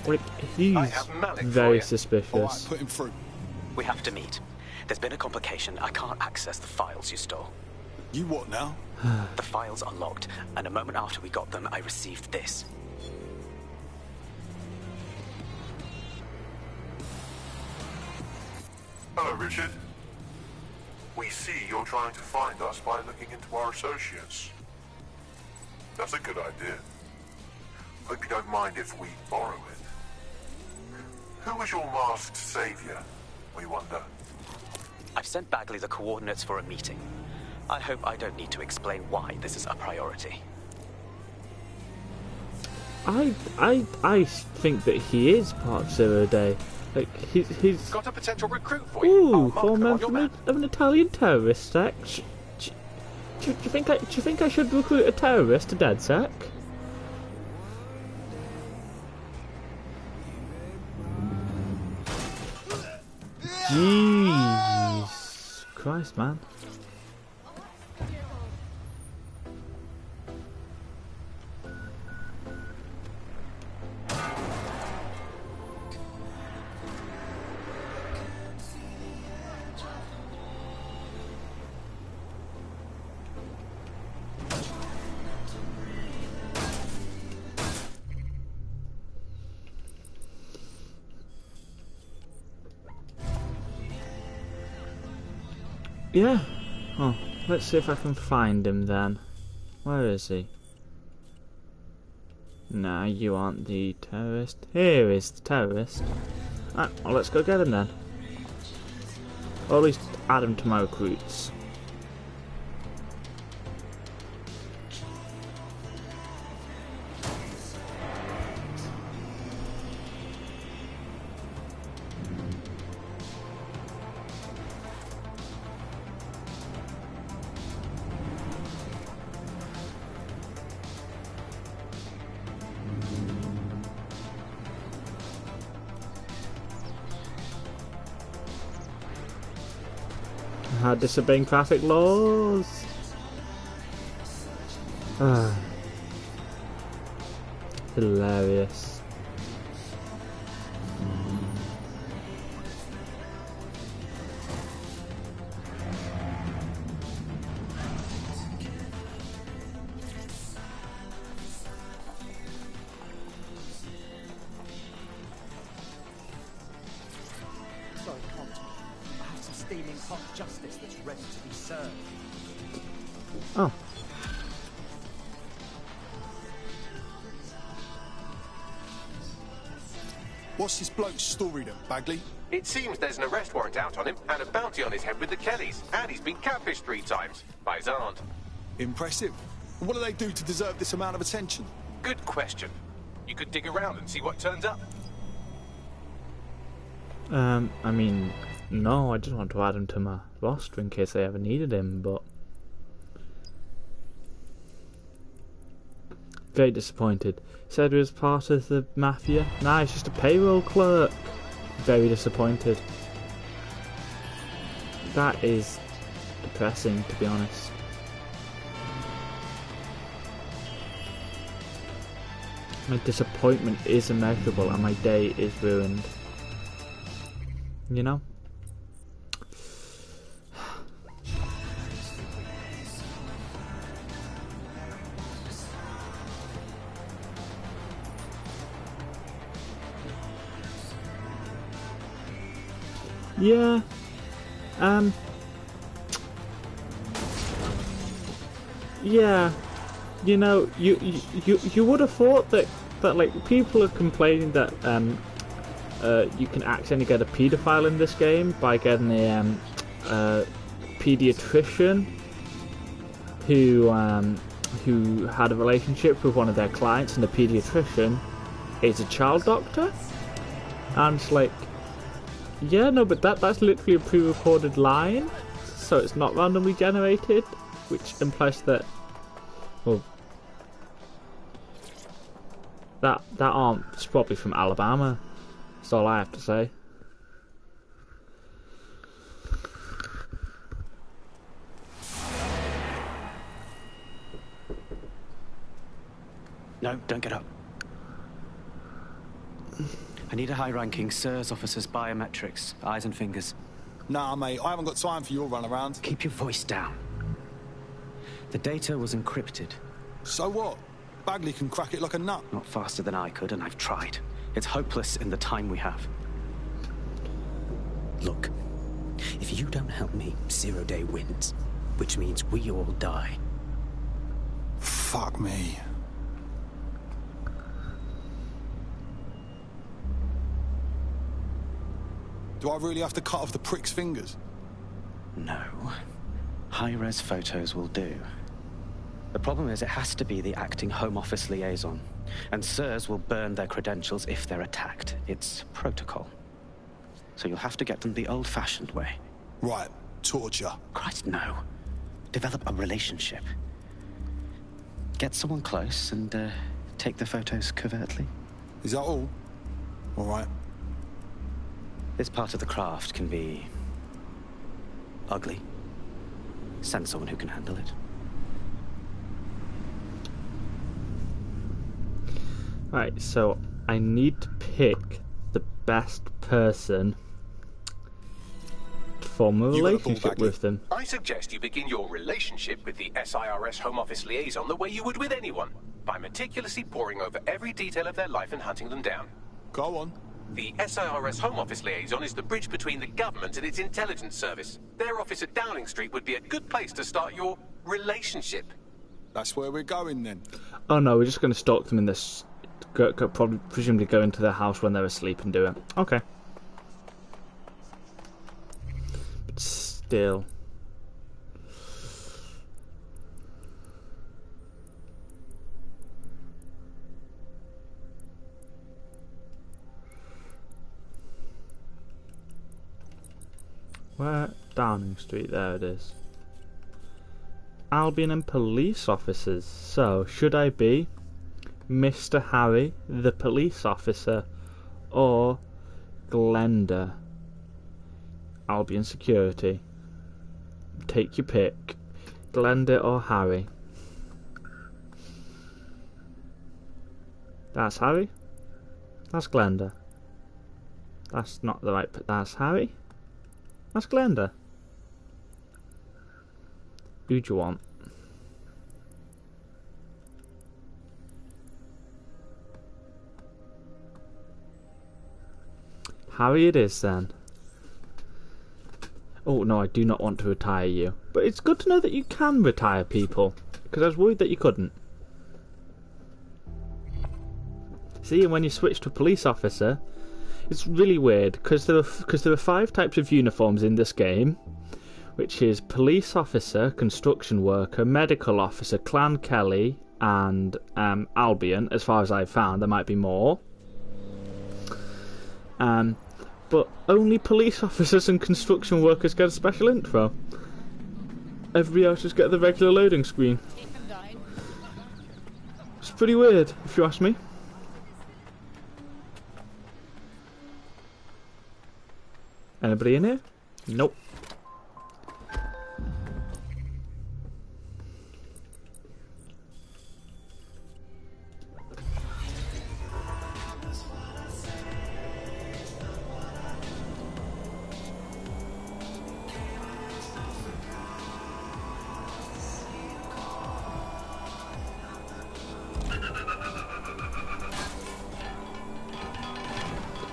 Like, he's very suspicious. All right, put him through. We have to meet. There's been a complication. I can't access the files you stole. You what now? The files are locked, and a moment after we got them, I received this. Hello, Richard. We see you're trying to find us by looking into our associates. That's a good idea. Hope you don't mind if we borrow it. Who was your masked savior, we wonder? I've sent Bagley the coordinates for a meeting. I hope I don't need to explain why this is a priority. I think that he is part of Zero Day. Like he's got a potential recruit for you. Ooh, former of an Italian terrorist sect. Do you think I should recruit a terrorist to DedSec? Jeez Christ, man. Yeah. Oh, let's see if I can find him then. Where is he? Nah, you aren't the terrorist. Here is the terrorist. Alright, well, let's go get him then. Or at least add him to my recruits. Disobeying traffic laws. Hilarious. Sorry, can't. I have some steaming hot justice that's ready to be served. Oh. What's this bloke's story then, Bagley? It seems there's an arrest warrant out on him and a bounty on his head with the Kellys. And he's been catfished 3 times by his aunt. Impressive. And what do they do to deserve this amount of attention? Good question. You could dig around and see what turns up. I mean, no, I just want to add him to my roster in case I ever needed him, but... Very disappointed. Said he was part of the mafia. Nah, he's just a payroll clerk. Very disappointed. That is depressing, to be honest. My disappointment is immeasurable and my day is ruined. You know? Yeah. Yeah. You know, you would have thought that like people are complaining that you can accidentally get a paedophile in this game by getting a pediatrician who had a relationship with one of their clients, and the pediatrician is a child doctor, and it's like, yeah, no, but that's literally a pre-recorded line, so it's not randomly generated, which implies that, well, that aunt's probably from Alabama. That's all I have to say. No, don't get up. I need a high-ranking SIRS officer's biometrics, eyes and fingers. Nah, mate, I haven't got time for your run around. Keep your voice down. The data was encrypted. So what? Bagley can crack it like a nut. Not faster than I could, and I've tried. It's hopeless in the time we have. Look, if you don't help me, 0 Day wins, which means we all die. Fuck me. Do I really have to cut off the prick's fingers? No. High-res photos will do. The problem is it has to be the acting Home Office liaison, and SIRS will burn their credentials if they're attacked. It's protocol. So you'll have to get them the old-fashioned way. Right. Torture. Christ, no. Develop a relationship. Get someone close and take the photos covertly. Is that all? All right. This part of the craft can be ugly. Send someone who can handle it. Right, so I need to pick the best person to form a relationship with them. I suggest you begin your relationship with the SIRS Home Office liaison the way you would with anyone, by meticulously poring over every detail of their life and hunting them down. Go on. The SIRS Home Office liaison is the bridge between the government and its intelligence service. Their office at Downing Street would be a good place to start your relationship. That's where we're going then. Oh no, we're just going to stalk them in this. Probably, presumably go into their house when they're asleep and do it. Okay. But still. Where? Downing Street, there it is. Albion and police officers. So, should I be Mr. Harry, the police officer, or Glenda, Albion security? Take your pick. Glenda or Harry? That's Harry? That's Glenda. That's not the right... That's Harry? That's Glenda. Who do you want? Harry it is then. Oh no, I do not want to retire you. But it's good to know that you can retire people, because I was worried that you couldn't. See, and when you switch to a police officer, it's really weird, because there are 5 types of uniforms in this game, which is police officer, construction worker, medical officer, Clan Kelly, and Albion. As far as I've found, there might be more. But only police officers and construction workers get a special intro. Everybody else just get the regular loading screen. It's pretty weird, if you ask me. Anybody in here? Nope.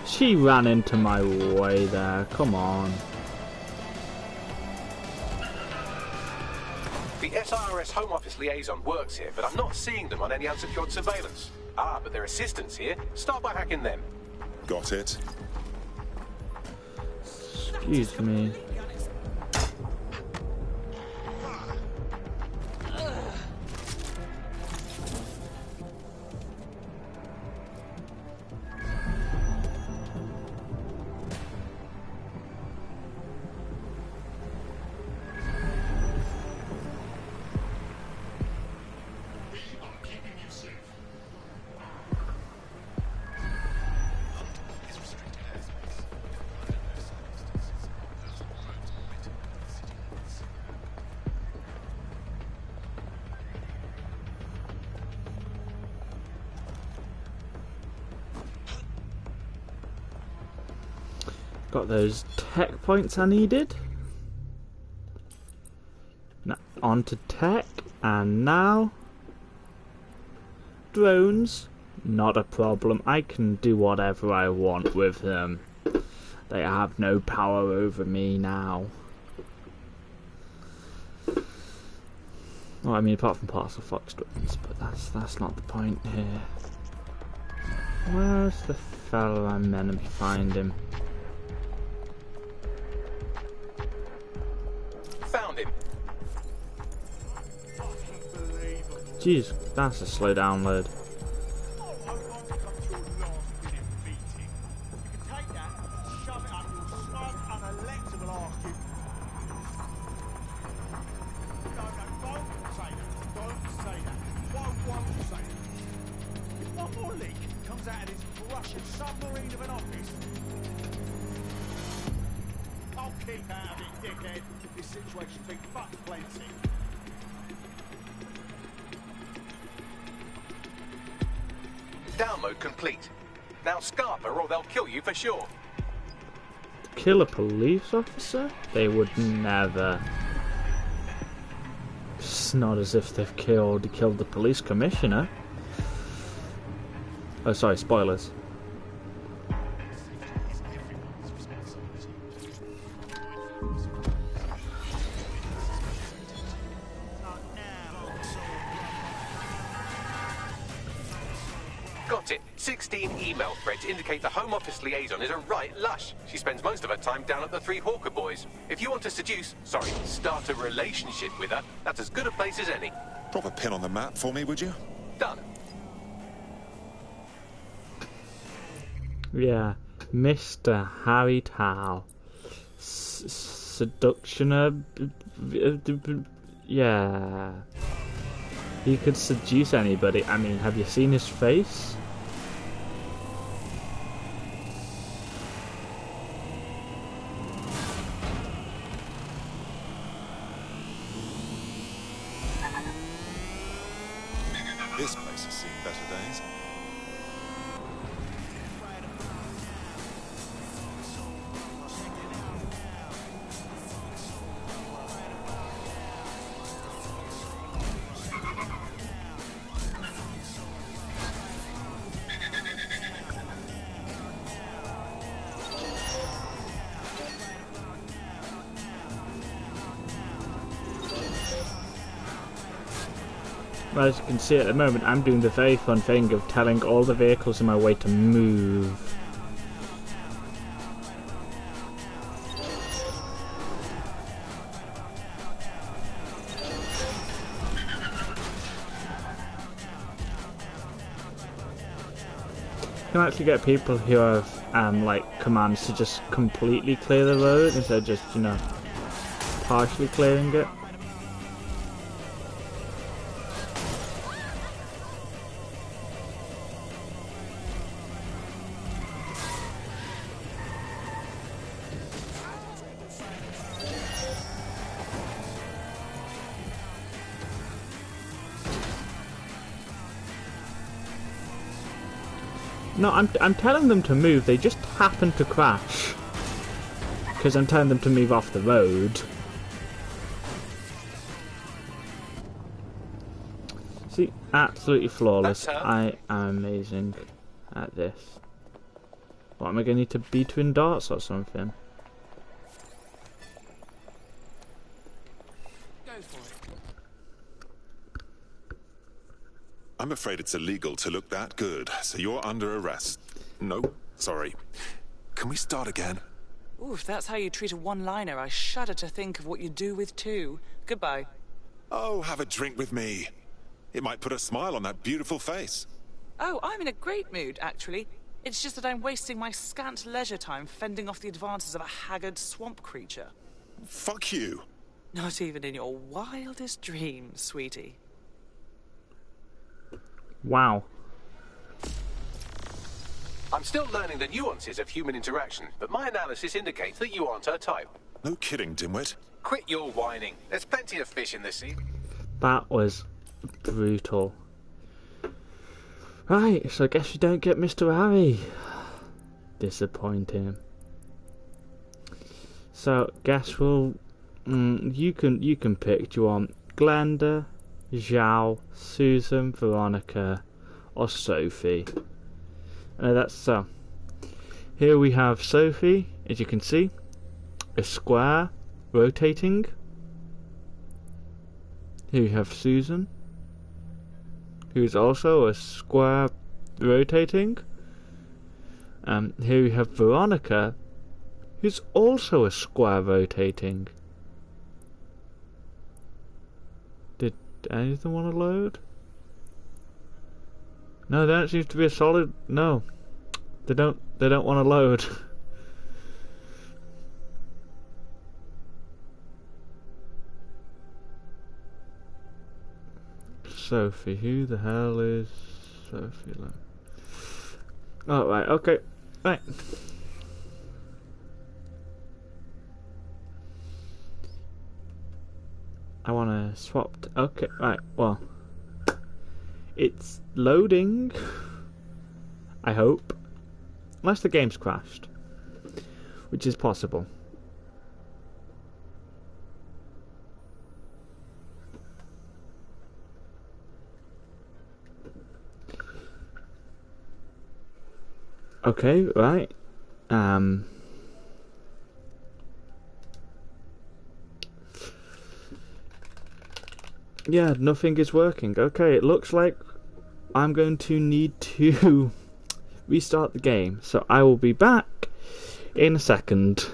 She ran into my way there, come on. The SIRS Home Office liaison works here, but I'm not seeing them on any unsecured surveillance. Ah, but their assistants here. Start by hacking them. Got it. Excuse me. Got those tech points I needed. Now on to tech, and now drones. Not a problem. I can do whatever I want with them. They have no power over me now. Well, I mean, apart from Parcel Fox drones, but that's not the point here. Where's the fella I'm meant to find him? Found him. Jeez, that's a slow download. Download complete. Now Scarper or they'll kill you for sure. Kill a police officer? They would never. It's not as if they've killed the police commissioner. Oh, sorry, spoilers. Got it. 16 email threads indicate the Home Office liaison is a right lush. She spends most of her time down at the Three Hawker Boys. If you want to start a relationship with her, that's as good a place as any. Drop a pin on the map for me, would you? Done. Yeah, Mr. Harry Tao. Seductioner. Yeah. He could seduce anybody. I mean, have you seen his face? Well, as you can see at the moment, I'm doing the very fun thing of telling all the vehicles in my way to move. You can actually get people who have like commands to just completely clear the road instead of just, you know, partially clearing it. No, I'm telling them to move, they just happen to crash. Because I'm telling them to move off the road. See, absolutely flawless. I am amazing at this. What, am I going to need to be twin darts or something? I'm afraid it's illegal to look that good, so you're under arrest. No, sorry. Can we start again? Ooh, if that's how you treat a one-liner, I shudder to think of what you do with two. Goodbye. Oh, have a drink with me. It might put a smile on that beautiful face. Oh, I'm in a great mood, actually. It's just that I'm wasting my scant leisure time fending off the advances of a haggard swamp creature. Fuck you. Not even in your wildest dreams, sweetie. Wow. I'm still learning the nuances of human interaction, but my analysis indicates that you aren't her type. No kidding, dimwit. Quit your whining. There's plenty of fish in the sea. That was brutal. Right, so I guess you don't get Mr. Harry. Disappointing. So, guess we'll... you can pick. Do you want Glenda, Zhao, Susan, Veronica, or Sophie? That's so. Here we have Sophie, as you can see, a square rotating. Here we have Susan, who's also a square rotating. Here we have Veronica, who's also a square rotating. Did any of them want to load? No, they don't seem to be a solid. No, they don't want to load. Sophie, who the hell is Sophie? Oh, right, okay, right. I want to swap. Okay, right, well. It's loading. I hope. Unless the game's crashed. Which is possible. Okay, right. Yeah, nothing is working. Okay, it looks like I'm going to need to restart the game. So I will be back in a second.